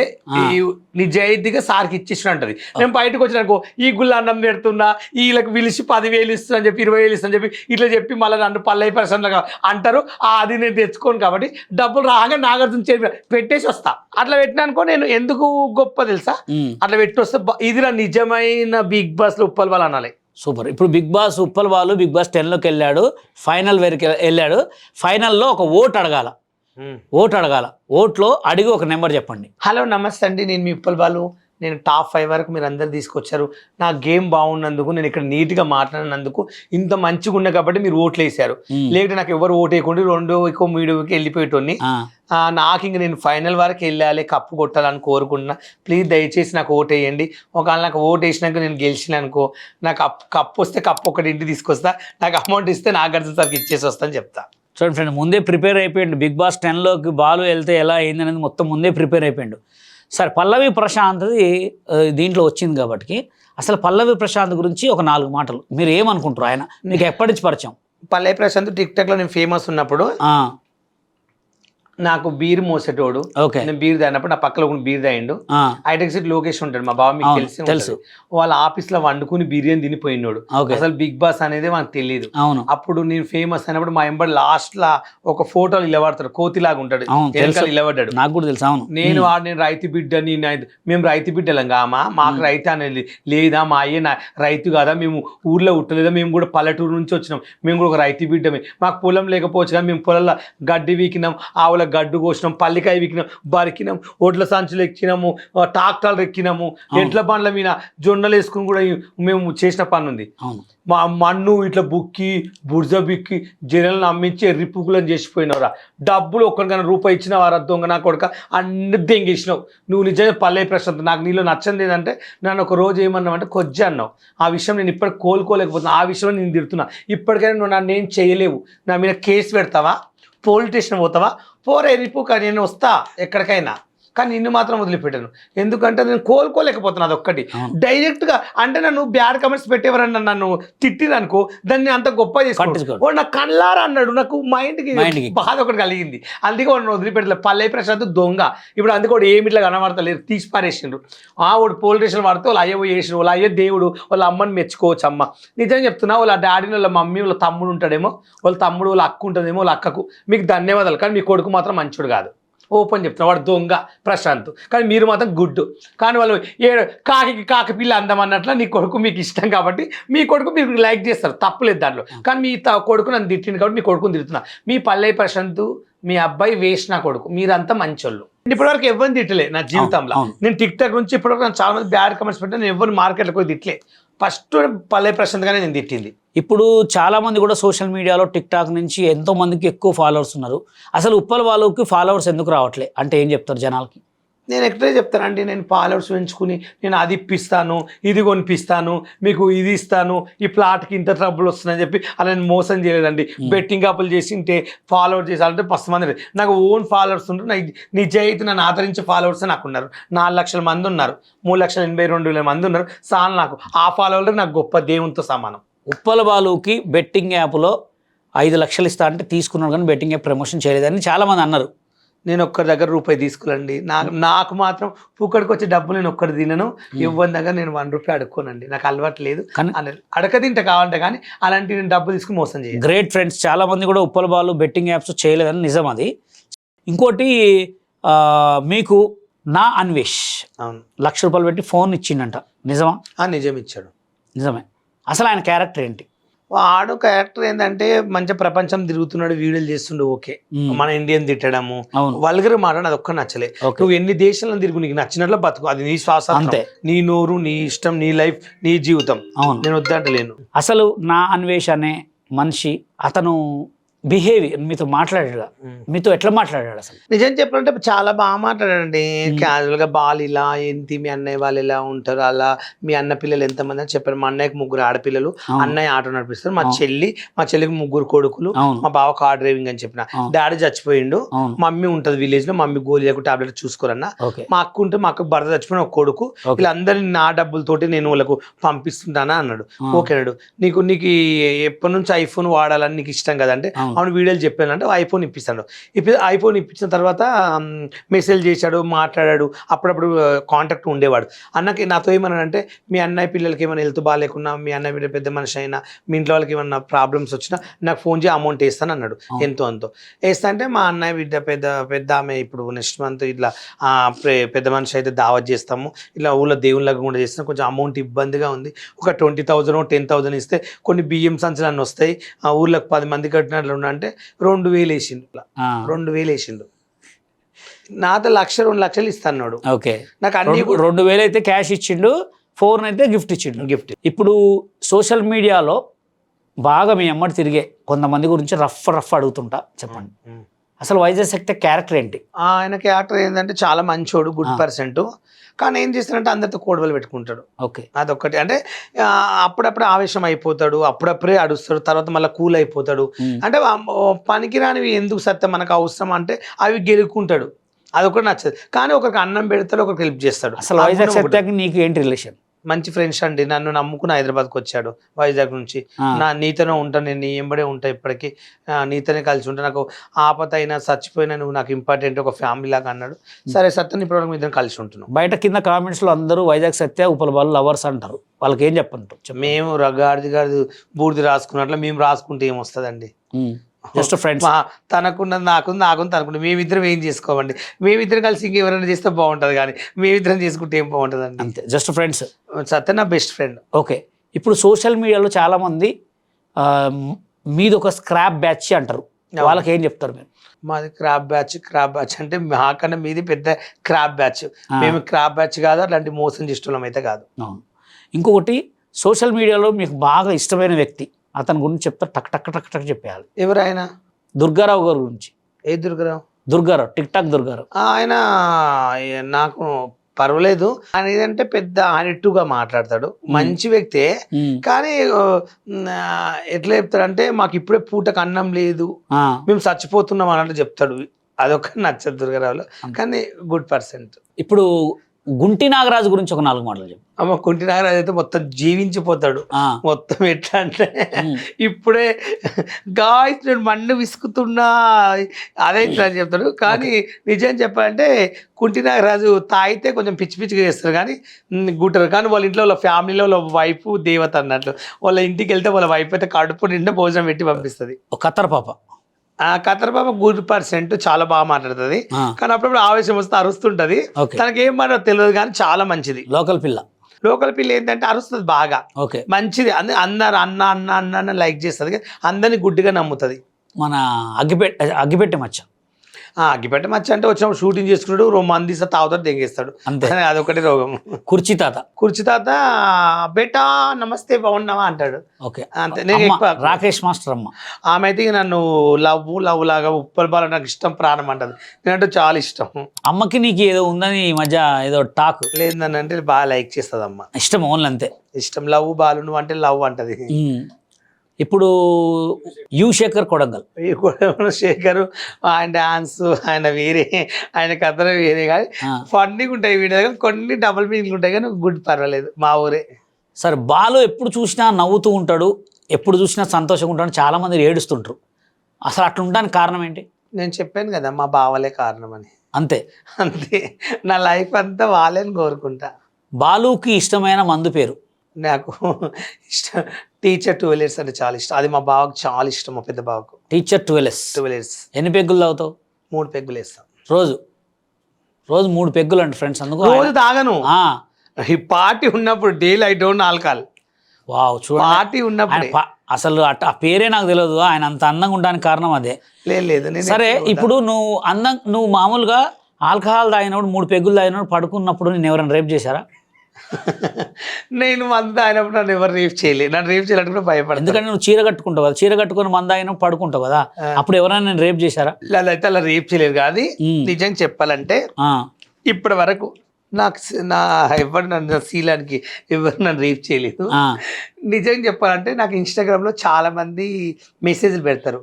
నిజాయితీగా సార్కి ఇచ్చేసిన అంటది. నేను బయటకు వచ్చినాకో ఈ గుళ్ళ అన్నం పెడుతున్నా, వీళ్ళకి పిలిచి 10,000 ఇస్తున్నా చెప్పి 20,000 ఇస్తున్నా చెప్పి ఇట్లా చెప్పి మళ్ళీ నన్ను పల్లె పర్సన్లుగా అంటారు. అది నేను తెచ్చుకోను కాబట్టి డబ్బులు రాగా నాగార్జున పెట్టేసి వస్తా. అట్లా పెట్టినానుకో నేను ఎందుకు గొప్ప తెలుసా, అట్లా పెట్టి వస్తే ఇది నా నిజమైన బిగ్ బాస్లో ఉప్పల్ వాళ్ళు అనాలి. సూపర్. ఇప్పుడు బిగ్ బాస్ ఉప్పల్ వాళ్ళు బిగ్ బాస్ 10లోకి వెళ్ళాడు, ఫైనల్ వరకు వెళ్ళాడు. ఫైనల్లో ఒక ఓటు అడగాల, ఓట్లో అడిగి ఒక నెంబర్ చెప్పండి. హలో నమస్తే అండి, నేను మీ ఉప్పల్ బాలు. నేను టాప్ 5 వరకు మీరు అందరు తీసుకొచ్చారు. నా గేమ్ బాగున్నందుకు, నేను ఇక్కడ నీట్గా మాట్లాడినందుకు, ఇంత మంచిగా ఉన్నా కాబట్టి మీరు ఓట్లు వేసారు. లేకపోతే నాకు ఎవరు ఓటు వేయకుండా 2 3 వెళ్ళిపోయేటోని. నాకు ఇంక నేను ఫైనల్ వరకు వెళ్ళాలి, కప్పు కొట్టాలని కోరుకుంటున్నా. ప్లీజ్ దయచేసి నాకు ఓటు వేయండి. ఒకవేళ నాకు ఓటు వేసినాక నేను గెలిచిన అనుకో, నాకు కప్పు వస్తే కప్పు ఒకటి ఇంటికి తీసుకొస్తా, నాకు అమౌంట్ ఇస్తే నాగార్జున సార్కి ఇచ్చేసి వస్తాను చెప్తా. చూడండి ఫ్రెండ్, ముందే ప్రిపేర్ అయిపోయిండు. బిగ్ బాస్ 10లోకి బాలు వెళ్తే ఎలా అయింది అనేది మొత్తం ముందే ప్రిపేర్ అయిపోయిండు. సరే, పల్లవి ప్రశాంత్ది దీంట్లో వచ్చింది కాబట్టి అసలు పల్లవి ప్రశాంత్ గురించి ఒక 4 మాటలు మీరు ఏమనుకుంటారు? ఆయన మీకు ఎప్పటి నుంచి పరిచయం? పల్లవి ప్రశాంత్ టిక్టాక్లో నేను ఫేమస్ ఉన్నప్పుడు నాకు బీర్ మోసేటోడు. నేను బీర్ తాగినప్పుడు నా పక్కన ఒక బీర్ తాగిండు. హైటెక్ సిటీ లోకేష్ ఉంటాడు, మా బావ, మీకు తెలుసు. వాళ్ళ ఆఫీస్ లో వండుకుని బిర్యానీ తినిపోయినాడు. అసలు బిగ్ బాస్ అనేది మనకు తెలియదు. అప్పుడు నేను ఫేమస్ అయినప్పుడు మా ఎంబడి లాస్ట్ లా ఒక ఫోటోలు ఇలబడతాడు, కోతిలాగా ఉంటాడు, ఇలబడ్డాడు. నాకు కూడా తెలుసు. నేను రైతు బిడ్డని, మేము రైతు బిడ్డలం కామా, మాకు రైతు అనేది లేదా, మా అయ్య రైతు కాదా, మేము ఊర్లో ఉట్టలేదా, మేము కూడా పల్లెటూరు నుంచి వచ్చినాం, మేము కూడా ఒక రైతు బిడ్డమే, మాకు పొలం లేకపోవచ్చు కానీ మేము పొలంలో గడ్డి వీకినాం, ఆవుల గడ్డు కోసినాం, పల్లికాయ వికినాం, బరికినాం, ఒడ్ల సంచులు ఎక్కినాము, ట్రాక్టర్లు ఎక్కినాము, ఎడ్ల బండ్ల మీద జొన్నలు వేసుకుని కూడా మేము చేసిన పని ఉంది. మా మన్ను ఇట్లా బుక్కి బుర్జ బిక్కి జనాలను అమ్మించి ఎర్రిపుకులను చేసిపోయినవరా. డబ్బులు ఒక్కరికైనా రూపాయి ఇచ్చిన వారా దొంగ నా కొడుక, అన్ని దెంగేసినావు నువ్వు. నిజంగా పల్లె ప్రశాంత్, నాకు నీలో నచ్చింది ఏంటంటే నన్ను ఒక రోజు ఏమన్నావు కొజ్జ అన్నావు. ఆ విషయం నేను ఇప్పటికి కోలుకోలేకపోతున్నా. ఆ విషయంలో నేను తిడుతున్నా. ఇప్పటికైనా నువ్వు నన్ను ఏం చేయలేవు. నా మీద కేసు పెడతావా, పోలీస్ స్టేషన్ పోతావా, పోరే రిపు, కానీ నేను వస్తా ఎక్కడికైనా. కానీ నిన్ను మాత్రం వదిలిపెట్టాను. ఎందుకంటే నేను కోలుకోలేకపోతున్నాను. అదొక్కటి డైరెక్ట్గా అంటే నన్ను బ్యాడ్ కమెంట్స్ పెట్టేవారన్నా నన్ను తిట్టిరనుకో దాన్ని అంత గొప్ప చేసుకో వాడు నాకు కళ్ళారా అన్నాడు. నాకు మైండ్కి బాధ ఒకటి కలిగింది. అందుకే వాడు వదిలిపెట్టలేదు. పల్లె ప్రశాంత్ దొంగ. ఇప్పుడు అందుకే వాడు ఏమి ఇట్లా కనబడతలేదు, తీసి పారేసిండ్రు. వాడు పోలీస్ స్టేషన్ పడితే వాళ్ళు అయ్యో చేసిండ్రు. వాళ్ళ అయ్యో దేవుడు, వాళ్ళ అమ్మని మెచ్చుకోవచ్చు. అమ్మ నిజం చెప్తున్నా, వాళ్ళ డాడీని వాళ్ళ మమ్మీ వాళ్ళ తమ్ముడు ఉంటాడేమో, వాళ్ళ తమ్ముడు వాళ్ళ అక్క ఉంటుందేమో, వాళ్ళ అక్కకు మీకు ధన్యవాదాలు. కానీ మీ కొడుకు మాత్రం మంచోడు కాదు. ఓపెన్ చెప్తున్నా, వాడు దొంగ ప్రశాంత్. కానీ మీరు మాత్రం గుడ్. కానీ వాళ్ళు కాకి పిల్ల అందమన్నట్ల నీ కొడుకు మీకు ఇష్టం కాబట్టి మీ కొడుకు మీరు లైక్ చేస్తారు, తప్పులేదు దాంట్లో. కానీ మీ కొడుకు నన్ను తిట్టింది కాబట్టి మీ కొడుకుని తిడుతున్నా. మీ పల్లె ప్రశాంత్ మీ అబ్బాయి వేస్ట్ నా కొడుకు, మీరంతా మంచోళ్ళు. ఇప్పటివరకు ఎవరిని తిట్టలే నా జీవితంలో. నేను టిక్ టాక్ నుంచి ఇప్పటివరకు నాకు చాలా మంది బ్యాడ్ కమెంట్స్ పెట్టాను. నేను ఎవరిని మార్కెట్లోకి పోయి తిట్టలే. ఫస్ట్ పల్లె ప్రశాంత్గానే నేను తిట్టింది. ఇప్పుడు చాలా మంది కూడా సోషల్ మీడియాలో టిక్ టాక్ నుంచి ఎంతో మందికి ఎక్కువ ఫాలోవర్స్ ఉన్నారు. అసలు ఉప్పల్ వాళ్ళకి ఫాలోవర్స్ ఎందుకు రావట్లే అంటే ఏం చెప్తారు జనాలకి? నేను ఎక్కడే చెప్తానండి, నేను ఫాలోవర్స్ పెంచుకుని నేను అది ఇప్పిస్తాను, ఇది కొనిపిస్తాను, మీకు ఇది ఇస్తాను, ఈ ప్లాట్కి ఇంత ట్రబుల్ వస్తుందని చెప్పి అలా నేను మోసం చేయలేదండి. బెట్టింగ్ అప్పులు చేసి ఉంటే ఫాలోవర్ చేసాలంటే ఫస్ట్ మంది నాకు ఓన్ ఫాలోవర్స్ ఉంటారు. నాకు నిజాయితీ నన్ను ఆదరించే ఫాలోవర్స్ నాకు ఉన్నారు. 4 లక్షల మంది ఉన్నారు, 3,82,000 మంది ఉన్నారు. చాలు నాకు ఆ ఫాలోవర్లు నాకు గొప్ప దేవునితో సమానం. ఉప్పల్ బాలుకి బెట్టింగ్ యాప్లో 5 లక్షలు ఇస్తా అంటే తీసుకున్నాడు, కానీ బెట్టింగ్ యాప్ ప్రమోషన్ చేయలేదని చాలామంది అన్నారు. నేను ఒక్కరి దగ్గర రూపాయి తీసుకోనండి. నాకు మాత్రం పూకడికి వచ్చే డబ్బులు నేను ఒక్కటి తినను. ఇవ్వని దగ్గర నేను 1 రూపాయి అడుక్కోనండి. నాకు అలవాటు లేదు. అడక తింటే కావాలంటే కానీ అలాంటి నేను డబ్బులు తీసుకుని మోసం చేయాలి. గ్రేట్ ఫ్రెండ్స్, చాలా మంది కూడా ఉప్పల్ బాలు బెట్టింగ్ యాప్స్ చేయలేదని నిజం అది. ఇంకోటి మీకు నా అన్వేష్ అవును ₹1,00,000 పెట్టి ఫోన్ ఇచ్చిండంట, నిజమా? నిజం ఇచ్చాడు. నిజమే. అసలు ఆయన క్యారెక్టర్ ఏంటి? వాడు క్యారెక్టర్ ఏంటంటే మంచిగా ప్రపంచం తిరుగుతున్నాడు, వీడియోలు చేస్తుండే. ఓకే, మన ఇండియన్ తిట్టడము, వల్గర్ మాట్లాడి అది ఒక్క నచ్చలే. నువ్వు ఎన్ని దేశాలను తిరుగు, నీకు నచ్చినట్లు బతుకు, అది నీ శ్వాస, నీ నోరు, నీ ఇష్టం, నీ లైఫ్, నీ జీవితం. నేను వద్దంటలేను. అసలు నా అన్వేష్ అనే మనిషి అతను బిహేవియర్ మీతో మాట్లాడాడు, మీతో ఎట్లా మాట్లాడాడు? అసలు నిజం చెప్పాలంటే చాలా బాగా మాట్లాడాడండి. క్యాజువల్ గా బాల్ ఇలా ఏంటి, మీ అన్నయ్య వాళ్ళు ఎలా ఉంటారు, అలా మీ అన్న పిల్లలు ఎంతమంది అని చెప్పారు. మా అన్నయ్యకి 3 ఆడపిల్లలు, అన్నయ్య ఆటో నడిపిస్తారు. మా చెల్లికి 3 కొడుకులు, మా బావ కార్ డ్రైవింగ్ అని చెప్పిన. డాడీ చచ్చిపోయిండు, మమ్మీ ఉంటది విలేజ్ లో, మమ్మీ గోళీ లేకుండా టాబ్లెట్ చూసుకోరన్నా. మా అక్క ఉంటే మా అక్క భర్త చచ్చిపోయిన ఒక కొడుకు, వీళ్ళందరినీ నా డబ్బులతోటి నేను వాళ్ళకు పంపిస్తుంటానా అన్నాడు. ఓకే అన్నాడు. నీకు ఎప్పటి నుంచి ఐఫోన్ వాడాలని నీకు ఇష్టం కదంటే, అవును వీడియోలు చెప్పానంటే ఐఫోన్ ఇప్పిస్తాడు. ఐఫోన్ ఇప్పించిన తర్వాత మెసేజ్ చేశాడు, మాట్లాడాడు. అప్పుడప్పుడు కాంటాక్ట్ ఉండేవాడు. అన్నకి నాతో ఏమన్నాడంటే, మీ అన్నయ్య పిల్లలకి ఏమైనా హెల్త్ బాగాలేకున్నా, మీ అన్నయ్య బిడ్డ పెద్ద మనిషి అయినా, మీ ఇంట్లో వాళ్ళకి ఏమన్నా ప్రాబ్లమ్స్ వచ్చినా నాకు ఫోన్ చేసి అమౌంట్ వేస్తాను అన్నాడు. ఎంతో అంతో వేస్తా అంటే, మా అన్నయ్య బిడ్డ పెద్ద ఆమె ఇప్పుడు నెక్స్ట్ మంత్ ఇట్లా పెద్ద మనిషి అయితే దావత్ చేస్తాము, ఇట్లా ఊళ్ళో దేవుళ్ళగా కూడా చేస్తాం, కొంచెం అమౌంట్ ఇబ్బందిగా ఉంది, ఒక 20,000 10,000 ఇస్తే కొన్ని బియ్యం సంచులు అన్నీ వస్తాయి, ఆ ఊళ్ళకి 10 మంది కట్టినట్లు అంటే 2,000 వేసిండు. 2,000 వేసిండు. నాతో 1,00,000 2 లక్షలు ఇస్తాడు. ఓకే, నాకు అన్ని 2,000 అయితే క్యాష్ ఇచ్చిండు, 4 అయితే గిఫ్ట్ ఇచ్చిండు. ఇప్పుడు సోషల్ మీడియాలో బాగా మీ అమ్మడి తిరిగే కొంతమంది గురించి రఫ్ అడుగుతుంటా, చెప్పండి అసలు వైజాగ్ శక్తి క్యారెక్టర్ ఏంటి? ఆయన క్యారెక్టర్ ఏంటంటే చాలా మంచోడు, గుడ్ పర్సెంట్. కానీ ఏం చేస్తాడంటే అందరితో కోడవలు పెట్టుకుంటాడు. ఓకే, అదొక్కటి. అంటే అప్పుడప్పుడే ఆవేశం అయిపోతాడు, అప్పుడప్పుడే అడుస్తాడు, తర్వాత మళ్ళీ కూల్ అయిపోతాడు. అంటే పనికిరానివి ఎందుకు సత్యం మనకు అవసరం అంటే అవి గెలుక్కుంటాడు. అదొకటి నచ్చదు. కానీ ఒకరికి అన్నం పెడతాడు, ఒకరికి హెల్ప్ చేస్తాడు. అసలు వైజాగ్ సత్యాకి నీకు ఏంటి రిలేషన్? మంచి ఫ్రెండ్స్ అండి. నన్ను నమ్ముకుని హైదరాబాద్కి వచ్చాడు వైజాగ్ నుంచి. నీతోనే ఉంటాను, నేను నీ ఎంబడే ఉంటా, ఇప్పటికీ నీతోనే కలిసి ఉంటా, నాకు ఆపత అయినా చచ్చిపోయినా నువ్వు నాకు ఇంపార్టెంట్, ఒక ఫ్యామిలీ లాగా అన్నాడు. సరే సత్యం, ఇప్పటివరకు మీ ఇద్దరం కలిసి ఉంటున్నాం. బయట కింద కామెంట్స్లో అందరూ వైజాగ్ సత్య ఉప్పల్ బాలు లవర్స్ అంటారు, వాళ్ళకి ఏం చెప్పంటారు? మేము గాడిది బూడిది రాసుకున్నట్లు మేము రాసుకుంటే ఏమొస్తుందండి? Just friends. తనకున్నది నాకుంది తనకున్నది. మేమిద్దరం ఏం చేసుకోమండి. మేమిద్దరం కలిసి ఇంకెవరైనా చేస్తే బాగుంటుంది, కానీ మేమిద్దరం చేసుకుంటే ఏం బాగుంటుంది అండి. అంతే, జస్ట్ ఫ్రెండ్స్. సత్య నా బెస్ట్ ఫ్రెండ్. ఓకే, ఇప్పుడు సోషల్ మీడియాలో చాలామంది మీది ఒక స్క్రాప్ బ్యాచ్ అంటారు, వాళ్ళకి ఏం చెప్తారు మీరు? మాది క్రాప్ బ్యాచ్ అంటే మాకన్నా మీది పెద్ద క్రాప్ బ్యాచ్. మేము క్రాప్ బ్యాచ్ కాదు, అట్లాంటి మోసం చేసేటోళ్ళం అయితే కాదు. ఇంకొకటి, సోషల్ మీడియాలో మీకు బాగా ఇష్టమైన వ్యక్తి, అతని గురించి చెప్తా, టక్ టక్ టక్ టక్ చెప్పేయాలి. ఎవరైనా? దుర్గారావు గారి గురించి. ఏ దుర్గారావు? Tik tok Durgarao. ఆయన నాకు పర్వాలేదు. ఆయన ఏదంటే పెద్ద ఆనెట్టుగా మాట్లాడతాడు, మంచి వ్యక్తే. కానీ ఎట్లా చెప్తాడంటే, మాకు ఇప్పుడే పూటకు అన్నం లేదు, మేము చచ్చిపోతున్నాం అన్నట్టు చెప్తాడు. అదొక నచ్చదు దుర్గారావులో, కానీ గుడ్ పర్సెంట్. ఇప్పుడు గుంటి నాగరాజు గురించి ఒక 4 మాటలు చెప్పు. అమ్మ కుంటి నాగరాజు అయితే మొత్తం జీవించిపోతాడు. మొత్తం ఎట్లా అంటే ఇప్పుడే గాయస్ నేను మన్ను విసుకుతున్నా అదే ఇట్లా అని చెప్తాడు. కానీ నిజం చెప్పాలంటే కుంటి నాగరాజు తాగితే కొంచెం పిచ్చి పిచ్చిగా చేస్తారు కానీ గుంటారు. కానీ వాళ్ళ ఇంట్లో వాళ్ళ ఫ్యామిలీలో వాళ్ళ వైఫ్ దేవత అన్నట్లు. వాళ్ళ ఇంటికి వెళ్తే వాళ్ళ వైఫ్ అయితే కడుపు నిండా భోజనం పెట్టి పంపిస్తుంది. ఒక కత్తర్ పాప, ఆ కత్తర్ పాప గుడ్ పర్సెంట్, చాలా బాగా మాట్లాడుతుంది. కానీ అప్పుడప్పుడు ఆవేశం వస్తే అరుస్తుంటది. తనకి ఏం మాట్లాడో తెలియదు కానీ చాలా మంచిది. లోకల్ పిల్ల. లోకల్ పిల్ల ఏంటంటే అరుస్తుంది బాగా, మంచిది. అందరు అన్న అన్న అన్న అన్న లైక్ చేస్తుంది, అందరినీ గుడ్డిగా నమ్ముతుంది. మన అగ్గిపెట్టె మచ్చ. అగ్గిపెట్ట మచ్చ అంటే వచ్చినప్పుడు షూటింగ్ చేసుకున్నాడు, మంది తాగుతాడు, దెంగేస్తాడు, అంతే. అదొకటి రోగం. కుర్చీ తాత బేటా నమస్తే బాగున్నావా అంటాడు. అంతే. రాకేష్ మాస్టర్ అమ్మ, ఆమె అయితే నన్ను లవ్ లాగా ఉప్పల్ బాల నాకు ఇష్టం ప్రాణం అంటది. నేనంటే చాలా ఇష్టం. అమ్మకి నీకు ఏదో ఉందని ఈ మధ్య ఏదో టాక్ లేదని అంటే బాగా లైక్ చేస్తుంది అమ్మ. ఇష్టం ఓన్లీ అంతే. ఇష్టం. లవ్ బాలు నువ్వు అంటే లవ్ అంటది. ఇప్పుడు శేఖర్ కొడంగల్. శేఖర్ ఆయన డాన్స్, ఆయన వేరే, ఆయన కథలు వేరే. కానీ ఫన్నీగా ఉంటాయి వీడి దగ్గర, కొన్ని డబుల్ మీనింగ్లు ఉంటాయి కానీ గుడ్ పర్వాలేదు. మా ఊరే. సరే, బాలు ఎప్పుడు చూసినా నవ్వుతూ ఉంటాడు, ఎప్పుడు చూసినా సంతోషంగా ఉంటాడు, చాలా మంది ఏడుస్తుంటారు. అసలు అట్లా ఉండడానికి కారణం ఏంటి? నేను చెప్పాను కదా, మా బావలే కారణం అని. అంతే. నా లైఫ్ అంతా వాళ్ళని కోరుకుంటా. బాలుకి ఇష్టమైన మందు పేరు? నాకు ఇష్టం టీచర్ 12 years అంటే చాలా ఇష్టం. అది మా బావకు చాలా ఇష్టం, మా పెద్ద బావకు. Teacher 12 years. ఎన్ని పెగ్గులు తాగుతావు? 3 పెగ్గులు వేస్తాను రోజు. 3 పెగ్గులు అండి ఫ్రెండ్స్. అందుకు రోజు తాగను. ఈ పార్టీ ఉన్నప్పుడు daily I don't alcohol. Wow, చూడండి, పార్టీ ఉన్నప్పుడు. అసలు ఆ పేరే నాకు తెలియదు. ఆయన అంత అందంగా ఉండడానికి కారణం అదే. లేదు. సరే, ఇప్పుడు నువ్వు మామూలుగా ఆల్కహాల్ తాగినప్పుడు 3 పెగ్గులు తాగినప్పుడు పడుకున్నప్పుడు నేను ఎవరైనా రేప్ చేశారా? నేను మందు తాగినప్పుడు నన్ను ఎవరు రేప్ చేయలేదు. నన్ను రేప్ చేయాలంటే భయపడతాను. ఎందుకంటే నువ్వు చీర కట్టుకుంటావు కదా, చీర కట్టుకుని మందు తాగినప్పుడు పడుకుంటావు కదా, అప్పుడు ఎవరైనా నేను రేప్ చేశారా? అయితే అలా రేప్ చేయలేదు. కానీ నిజంగా చెప్పాలంటే ఇప్పటి వరకు ఎవరు నన్ను శీలానికి ఎవరు నన్ను రేప్ చేయలేదు. నిజంగా చెప్పాలంటే నాకు ఇన్స్టాగ్రామ్ లో చాలా మంది మెసేజ్లు పెడతారు,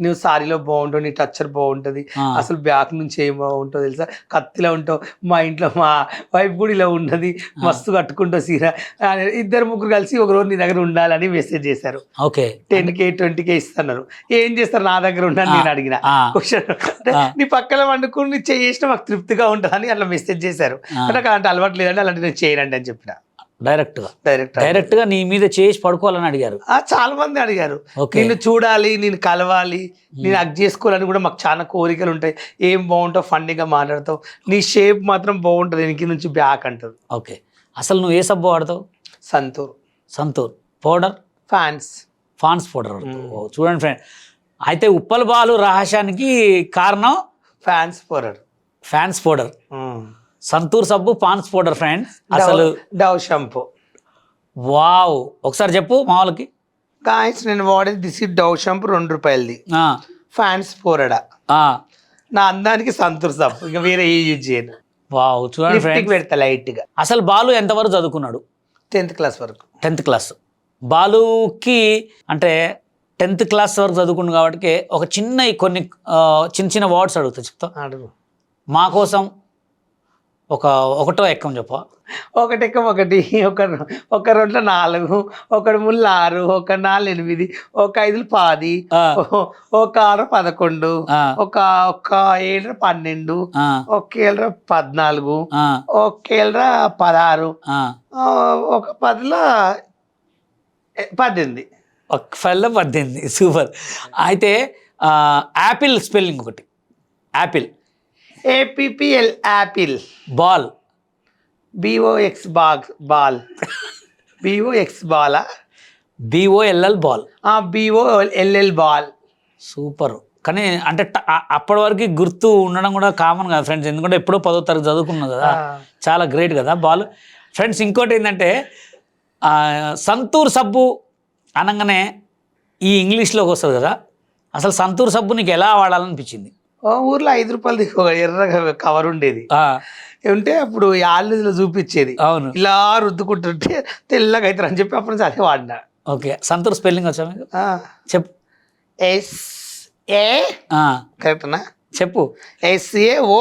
నువ్వు సారీలో బాగుంటావు, నీ టచ్చర్ బాగుంటది, అసలు బ్యాక్ నుంచి ఏం బాగుంటావు తెలుసా, కత్తిలో ఉంటావు, మా ఇంట్లో మా వైఫ్ కూడా ఇలా ఉన్నది, మస్తు కట్టుకుంటావు సీర. 2-3 కలిసి ఒక రోజు నీ దగ్గర ఉండాలని మెసేజ్ చేశారు. 10K 20K ఇస్తున్నారు. ఏం చేస్తారు నా దగ్గర ఉండాలని నేను అడిగిన క్వశ్చన్. నీ పక్కన వండుకుని నీ చేసిన మాకు తృప్తిగా ఉంటుందని అట్లా మెసేజ్ చేశారు. నాకు అలాంటి అలవాటు లేదంటే అలాంటి నేను చేయనండి అని చెప్పిన. డైరెక్ట్ గా నీ మీద చేసి పడుకోవాలని అడిగారు. చాలా మంది అడిగారు, నిన్ను చూడాలి, నేను కలవాలి, నేను అక్ చేసుకోవాలని కూడా మాకు చాలా కోరికలు ఉంటాయి. ఏం బాగుంటావు, ఫన్నీగా మాట్లాడతావు, నీ షేప్ మాత్రం బాగుంటుంది, వెనక నుంచి బ్యాక్ అంటది. ఓకే, అసలు నువ్వు ఏ సబ్బు వాడతావు? Santoor powder, fans powder. చూడండి ఫ్రెండ్, అయితే ఉప్పల్ బాలు రహస్యానికి కారణం ఫ్యాన్స్ పౌడర్. సంతూర్ సబ్బు, పాన్స్ పౌడర్ ఫ్రెండ్స్. అసలు డవ్ షాంపూ. వావ్, ఒకసారి చెప్పు మా వాళ్ళకి. గాయస్ నేను వాడేది this Dove shampoo ₹2. Fans powder నా అందానికి సంతూర్ సబ్బు, ఇంకా వేరే ఏ యూజ్ చేయను. వావ్, చూడండి ఫ్రెండ్స్, పెడతా లైట్ గా. అసలు బాలు ఎంతవరకు చదువుకున్నాడు? 10th క్లాస్ వరకు. 10th class. బాలుకి అంటే 10th క్లాస్ వరకు చదువుకున్నాడు కాబట్టి ఒక కొన్ని చిన్న వర్డ్స్ అడుగుతా, చెప్తా. అడుగు. మా కోసం ఒకటో ఎక్కం చెప్ప. 1 ఎక్కం 1, ఒక 2 4, 1 3 6, 1 4 8, 1 5 10, 1 6 11, 1 7 12, 1 7 14, 1 7 16, 1 10 18. 1 18. సూపర్. అయితే యాపిల్ స్పెల్లింగ్ ఒకటి. Apple APPL Apple. Ball BOX ball. BOX Bala? BOLL ball. BOLL ball. Super. కానీ అంటే అప్పటి వరకు గుర్తు ఉండడం కూడా కామన్ కదా ఫ్రెండ్స్, ఎందుకంటే ఎప్పుడో 10వ తరగతి చదువుకున్నాం కదా, చాలా గ్రేట్ కదా బాల్. ఫ్రెండ్స్, ఇంకోటి ఏంటంటే సంతూర్ సబ్బు అనగానే ఈ ఇంగ్లీష్లోకి వస్తుంది కదా, అసలు సంతూర్ సబ్బు నీకు ఎలా వాడాలనిపించింది? ఊర్లో ₹5 ఒక ఎర్రగా కవర్ ఉండేది ఉంటే అప్పుడు ఆళ్ళలో చూపించేది. అవును, ఇలా రుద్దుకుంటుంటే తెల్లగా అవుతారు అని చెప్పి అప్పుడు అదే వాడినా. ఓకే, సంతూర్ స్పెల్లింగ్ వచ్చా మీకు? చెప్పు. SA కరెక్ట్నా? చెప్పు. SAO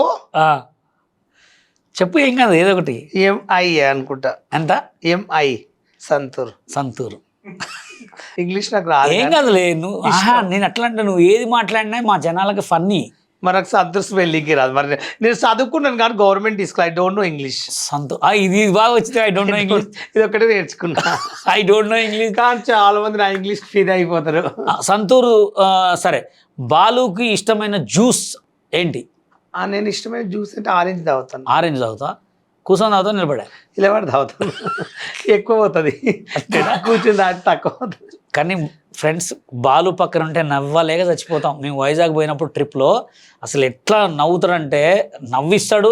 చెప్పు, ఏం కాదు, ఏదో ఒకటి. MI అనుకుంటా. ఎంత? MI సంతూరు. ఇంగ్లీష్ నాకు రాదు. ఏం కాదులే, నువ్వు నేను అట్లా అంటే నువ్వు ఏది మాట్లాడినా మా జనాలకి ఫన్నీ. మనకు సంతూర్ స్పెల్లింగ్ రాదు. మరి నేను చదువుకున్నాను కానీ government school, I don't know English. ఇది బాగా వచ్చింది, ఐ డోంట్ నో ఇంగ్లీష్. ఇది ఒకటే నేర్చుకున్నా, ఐ డోంట్ నో ఇంగ్లీష్. కానీ చాలా మంది నా ఇంగ్లీష్ ఫీల్ అయిపోతారు. సంతూరు. సరే, బాలుకి ఇష్టమైన జ్యూస్ ఏంటి? నేను ఇష్టమైన జ్యూస్ అంటే ఆరెంజ్ తాగుతాను. ఆరెంజ్ తాగుతా? కూర్చొని తాగుతా, నిలబడా? నిలబడి తాగుతాను. ఎక్కువ పోతుంది, కూర్చొని తాగితే తక్కువ అవుతుంది. కానీ ఫ్రెండ్స్, బాలు పక్కన ఉంటే నవ్వలేక చచ్చిపోతాం. మేము వైజాగ్ పోయినప్పుడు ట్రిప్లో అసలు ఎట్లా నవ్వుతాడంటే, నవ్విస్తాడు,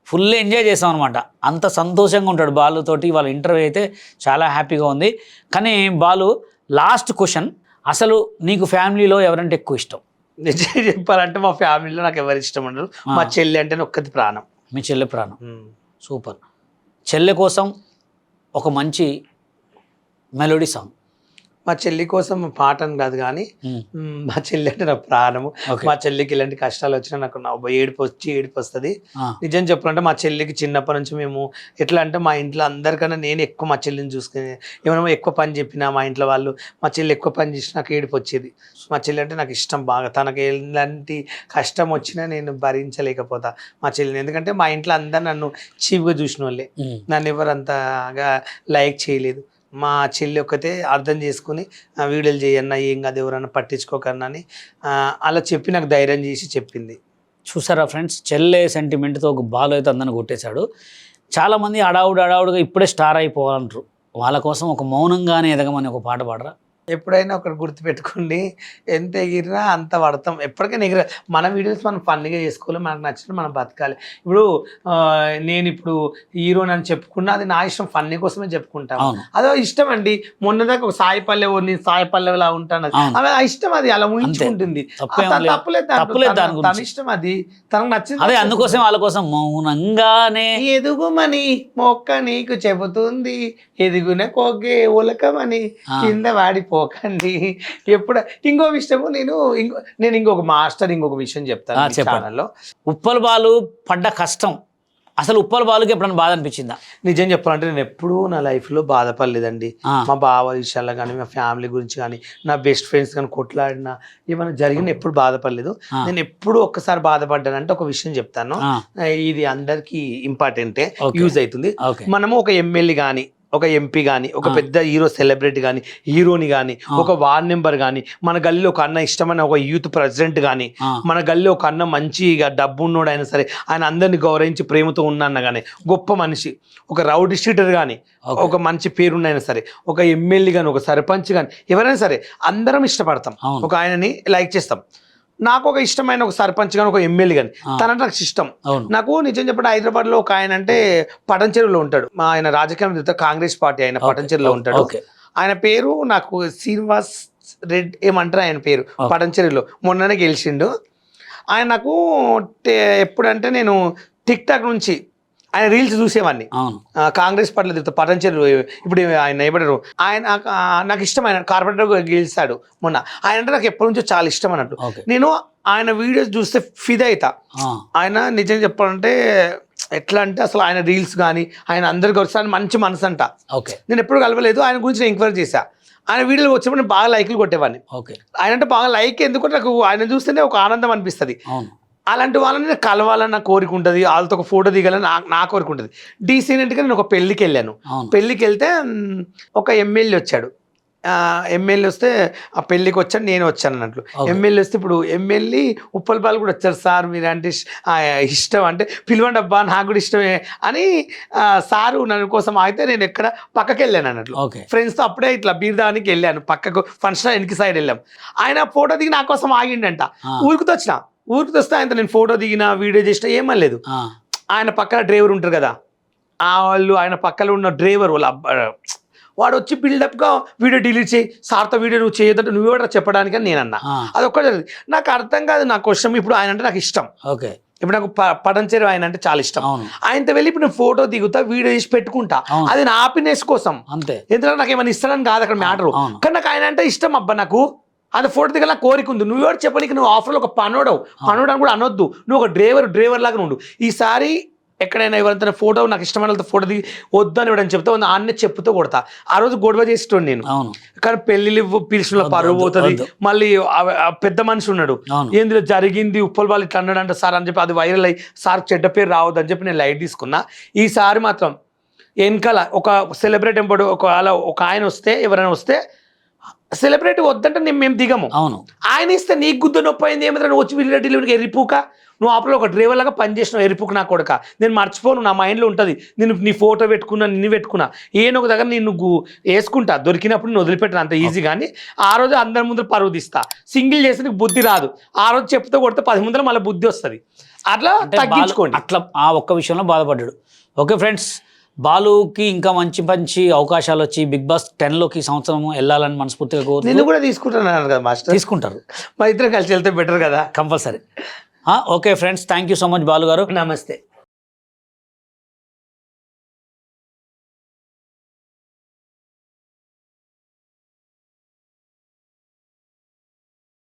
ఫుల్ ఎంజాయ్ చేసాం అనమాట. అంత సంతోషంగా ఉంటాడు బాలుతోటి. వాళ్ళ ఇంటర్వ్యూ అయితే చాలా హ్యాపీగా ఉంది. కానీ బాలు, లాస్ట్ క్వశ్చన్, అసలు నీకు ఫ్యామిలీలో ఎవరంటే ఎక్కువ ఇష్టం? నిజంగా చెప్పాలంటే మా ఫ్యామిలీలో నాకు ఎవరు ఇష్టం ఉండరు. మా చెల్లి అంటే ఒక్కటి ప్రాణం. మీ చెల్లె ప్రాణం. సూపర్. చెల్లె కోసం ఒక మంచి మెలోడీ సాంగ్. మా చెల్లి కోసం పాట అని కాదు కానీ మా చెల్లి అంటే నా ప్రాణము. మా చెల్లికి ఇలాంటి కష్టాలు వచ్చినా నాకు ఏడుపు వస్తుంది. నిజం చెప్పాలంటే మా చెల్లికి చిన్నప్పటి నుంచి మేము ఎట్లా అంటే, మా ఇంట్లో అందరికన్నా నేను ఎక్కువ మా చెల్లిని చూసుకుని, ఏమైనా ఎక్కువ పని చెప్పినా మా ఇంట్లో వాళ్ళు, మా చెల్లి ఎక్కువ పని చేసి నాకు ఏడుపు వచ్చేది. మా చెల్లి అంటే నాకు ఇష్టం బాగా. తనకి ఎలాంటి కష్టం వచ్చినా నేను భరించలేకపోతా మా చెల్లిని. ఎందుకంటే మా ఇంట్లో అందరు నన్ను చీప్గా చూసిన వాళ్ళే, నన్ను ఎవరు అంతగా లైక్ చేయలేదు. మా చెల్లి ఒక్కతే అర్థం చేసుకుని వీడియోలు చేయన్నా, ఏం కాదు, ఎవరన్నా పట్టించుకోకన్నా అని అలా చెప్పి నాకు ధైర్యం చేసి చెప్పింది. చూసారా ఫ్రెండ్స్, చెల్లె సెంటిమెంట్తో ఒక బాలు అయితే అందరిని కొట్టేశాడు. చాలామంది అడావుడుగా ఇప్పుడే స్టార్ అయిపోవాలంటారు. వాళ్ళ కోసం ఒక మౌనంగానే ఎదగమని ఒక పాట పాడరా? ఎప్పుడైనా ఒకటి గుర్తుపెట్టుకోండి, ఎంత ఎగిరినా అంత పడతాం. ఎప్పటికైనా ఎగిర మన వీడియోస్ మనం ఫన్నీగా చేసుకోవాలి, మనకు నచ్చినట్టు మనం బతకాలి. ఇప్పుడు నేను ఇప్పుడు హీరోని అని చెప్పుకున్నా, అది నా ఇష్టం, ఫన్నీ కోసమే చెప్పుకుంటాను. అదో ఇష్టం అండి. మొన్నదాకా ఒక సాయి పల్లె, నేను సాయి పల్లెలా ఉంటాను, అది ఆ ఇష్టం, అది అలా ఊహించుకుంటుంది. తప్పులేదు, తన ఇష్టం, అది తనకు నచ్చింది. అదే అందుకోసం వాళ్ళ కోసం మౌనంగానే ఎదుగుమని మొక్క నీకు చెబుతుంది, ఎదుగునే కోగే ఉలకమని కింద వాడిపోకండి. ఎప్పుడు ఇంకో విషయము నేను ఇంకొక మాస్టర్ ఇంకొక విషయం చెప్తాను ఛానల్లో. ఉప్పల్ బాలు పడ్డ కష్టం, అసలు ఉప్పల్ బాలుకి ఎప్పుడైనా బాధ అనిపించిందా? నిజం చెప్పాలంటే నేను ఎప్పుడూ నా లైఫ్లో బాధపడలేదండి. మా బావ విషయాల్లో కానీ, మా ఫ్యామిలీ గురించి కానీ, నా బెస్ట్ ఫ్రెండ్స్ కానీ కొట్లాడినా ఏమైనా జరిగిన ఎప్పుడు బాధపడలేదు. నేను ఎప్పుడు ఒక్కసారి బాధపడ్డానంటే ఒక విషయం చెప్తాను, ఇది అందరికీ ఇంపార్టెంటే, యూజ్ అవుతుంది. మనము ఒక ఎమ్మెల్యే కానీ, ఒక ఎంపీ కానీ, ఒక పెద్ద హీరో సెలబ్రిటీ కానీ, హీరోని కానీ, ఒక వార్డ్ మెంబర్ కానీ, మన గల్లీలో ఒక అన్న ఇష్టమైన ఒక యూత్ ప్రెసిడెంట్ కానీ, మన గల్లీలో ఒక అన్న మంచిగా డబ్బు ఉన్నోడు అయినా సరే, ఆయన అందరినీ గౌరవించి ప్రేమతో ఉన్న కానీ, గొప్ప మనిషి, ఒక రౌడీ స్ట్రీటర్ కానీ, ఒక మంచి పేరున్నైనా సరే, ఒక ఎమ్మెల్యే కానీ, ఒక సర్పంచ్ కానీ, ఎవరైనా సరే అందరం ఇష్టపడతాం, ఒక ఆయనని లైక్ చేస్తాం. నాకు ఒక ఇష్టమైన ఒక సర్పంచ్ కానీ, ఒక ఎమ్మెల్యే కానీ, తనంటే నాకు ఇష్టం. నాకు నిజం చెప్పండి, హైదరాబాద్లో ఒక ఆయన అంటే పటంచెరులో ఉంటాడు. ఆయన రాజకీయం కాంగ్రెస్ పార్టీ, ఆయన పటంచెరులో ఉంటాడు. ఆయన పేరు నాకు శ్రీనివాస్ రెడ్డి ఏమంటారు ఆయన పేరు, పటంచెరులో మొన్ననే గెలిచిండు ఆయన. నాకు ఎప్పుడంటే నేను టిక్ టాక్ నుంచి ఆయన రీల్స్ చూసేవాడిని. కాంగ్రెస్ పార్టీలో తిరుగుతా పటంచెరు, ఇప్పుడు ఆయన ఏమంటారు, ఆయన నాకు ఇష్టం. ఆయన కార్పొరేటర్ గెలిచాడు మొన్న. ఆయన అంటే నాకు ఎప్పటి నుంచో చాలా ఇష్టం అన్నట్టు. నేను ఆయన వీడియోస్ చూస్తే ఫిదా అవుతా. ఆయన నిజం చెప్పాలంటే ఎట్లా అంటే, అసలు ఆయన రీల్స్ కానీ, ఆయన అందరికి వస్తే మంచి మనసు అంట. నేను ఎప్పుడు కలవలేదు, ఆయన గురించి నేను ఎంక్వైరీ చేశా. ఆయన వీడియోలు వచ్చినప్పుడు నేను బాగా లైక్లు కొట్టేవాడిని. ఆయన అంటే బాగా లైక్, ఎందుకంటే నాకు ఆయన చూస్తేనే ఒక ఆనందం అనిపిస్తుంది. అలాంటి వాళ్ళని కలవాలని నా కోరిక ఉంటుంది, వాళ్ళతో ఒక ఫోటో దిగాలని నా కోరిక ఉంటుంది. డీసెంట్గా నేను ఒక పెళ్ళికి వెళ్ళాను. పెళ్ళికి వెళ్తే ఒక ఎమ్మెల్యే వచ్చాడు. ఎమ్మెల్యే వస్తే ఆ పెళ్ళికి వచ్చాను, నేను వచ్చాను అన్నట్లు. ఎమ్మెల్యే వస్తే ఇప్పుడు ఎమ్మెల్యే ఉప్పల్ బాలు కూడా వచ్చారు. సార్ మీరు అంటే ఇష్టం అంటే పిలవండి అబ్బా, నాకు కూడా ఇష్టమే అని సారు నన్ను కోసం ఆగితే నేను ఎక్కడ పక్కకి వెళ్ళాను అన్నట్లు. ఫ్రెండ్స్తో అప్పుడే ఇట్లా బీర్దానికి వెళ్ళాను, పక్కకు ఫంక్షన్ వెనక సైడ్ వెళ్ళాం. ఆయన ఫోటో దిగి నా కోసం ఆగిండంట. ఊరికి వస్తే ఆయనతో నేను ఫోటో దిగినా వీడియో చేసినా ఏమనలేదు. ఆయన పక్కన డ్రైవర్ ఉంటారు కదా, వాళ్ళు ఆయన పక్కన ఉన్న డ్రైవర్ వాడు వచ్చి బిల్డప్గా వీడియో డిలీట్ చేయి, సార్తో వీడియో నువ్వు చేయొద్దంటే నువ్వెవడో చెప్పడానికి అని నేను అన్నా. అదొక్కటి నాకు అర్థం కాదు. నా క్వశ్చన్, ఇప్పుడు ఆయన అంటే నాకు ఇష్టం. ఇప్పుడు నాకు పటంచెరు ఆయన అంటే చాలా ఇష్టం. ఆయనతో వెళ్ళి ఇప్పుడు నేను ఫోటో దిగుతా, వీడియో చేసి పెట్టుకుంటా, అది నా హ్యాపీనెస్ కోసం. ఎందుకంటే నాకు ఏమైనా ఇస్తానని కాదు అక్కడ మ్యాటర్, కానీ నాకు ఆయన అంటే ఇష్టం అబ్బా. నాకు అది ఫోటో దిగాల కోరిక ఉంది. నువ్వు ఎవరు చెప్పడానికి, నువ్వు ఆఫర్లో ఒక పనోడవు అని కూడా అనొద్దు. నువ్వు ఒక డ్రైవర్ లాగా ఉండు. ఈసారి ఎక్కడైనా ఎవరైనా ఫోటో నాకు ఇష్టమైన ఫోటో దిగి వద్దని ఎవడని చెప్తా ఆన్నే చెప్పుతో కొడతా. ఆ రోజు గొడవ చేసేటోడు నేను. కానీ పెళ్లి పిలిచిన పరువు పోతుంది. మళ్ళీ పెద్ద మనిషి ఉన్నాడు, ఏంది జరిగింది ఉప్పల్ వాళ్ళు ఇట్లా అన్నాడంట సార్ అని చెప్పి అది వైరల్ అయ్యి సార్ చెడ్డ పేరు రావద్దని చెప్పి నేను లైట్ తీసుకున్నా. ఈసారి మాత్రం వెనకాల ఒక సెలబ్రిటీ ఎంపడు ఒక ఆయన వస్తే ఎవరైనా వస్తే సెలబ్రిటీ వద్దంటే మేము దిగము. ఆయన ఇస్తే నీకు గుద్ద నొప్పి అయింది ఏమైనా నువ్వు వచ్చి వీళ్ళకి ఎరిపుక నువ్వు ఆపలో ఒక డ్రైవర్ లాగా పనిచేసినావు ఎరుపుకు నా కొడుక. నేను మర్చిపోను, నా మైండ్లో ఉంటుంది. నేను నీ ఫోటో పెట్టుకున్నా, నిన్ను పెట్టుకున్నా, ఏనో ఒక దగ్గర నేను వేసుకుంటా. దొరికినప్పుడు నేను వదిలిపెట్టిన అంత ఈజీ. కానీ ఆ రోజు అందరి ముందు పరువు తీస్తా. సింగిల్ చేస్తే నీకు బుద్ధి రాదు. ఆ రోజు చెప్తూ కొడితే 10 ముందర మళ్ళీ బుద్ధి వస్తుంది. అట్లా తగ్గించుకోండి. అట్లా ఆ ఒక్క విషయంలో బాధపడ్డాడు. ఓకే ఫ్రెండ్స్, బాలుకి ఇంకా మంచి మంచి అవకాశాలు వచ్చి బిగ్ బాస్ 10లోకి సంవత్సరం వెళ్ళాలని మనస్ఫూర్తిగా కోరు. నేను కూడా తీసుకుంటున్నాను కదా మాస్టర్. తీసుకుంటారు, మా ఇద్దరం కలిసి వెళ్తే బెటర్ కదా. Compulsory. Okay friends, thank you so much Balu గారు. నమస్తే.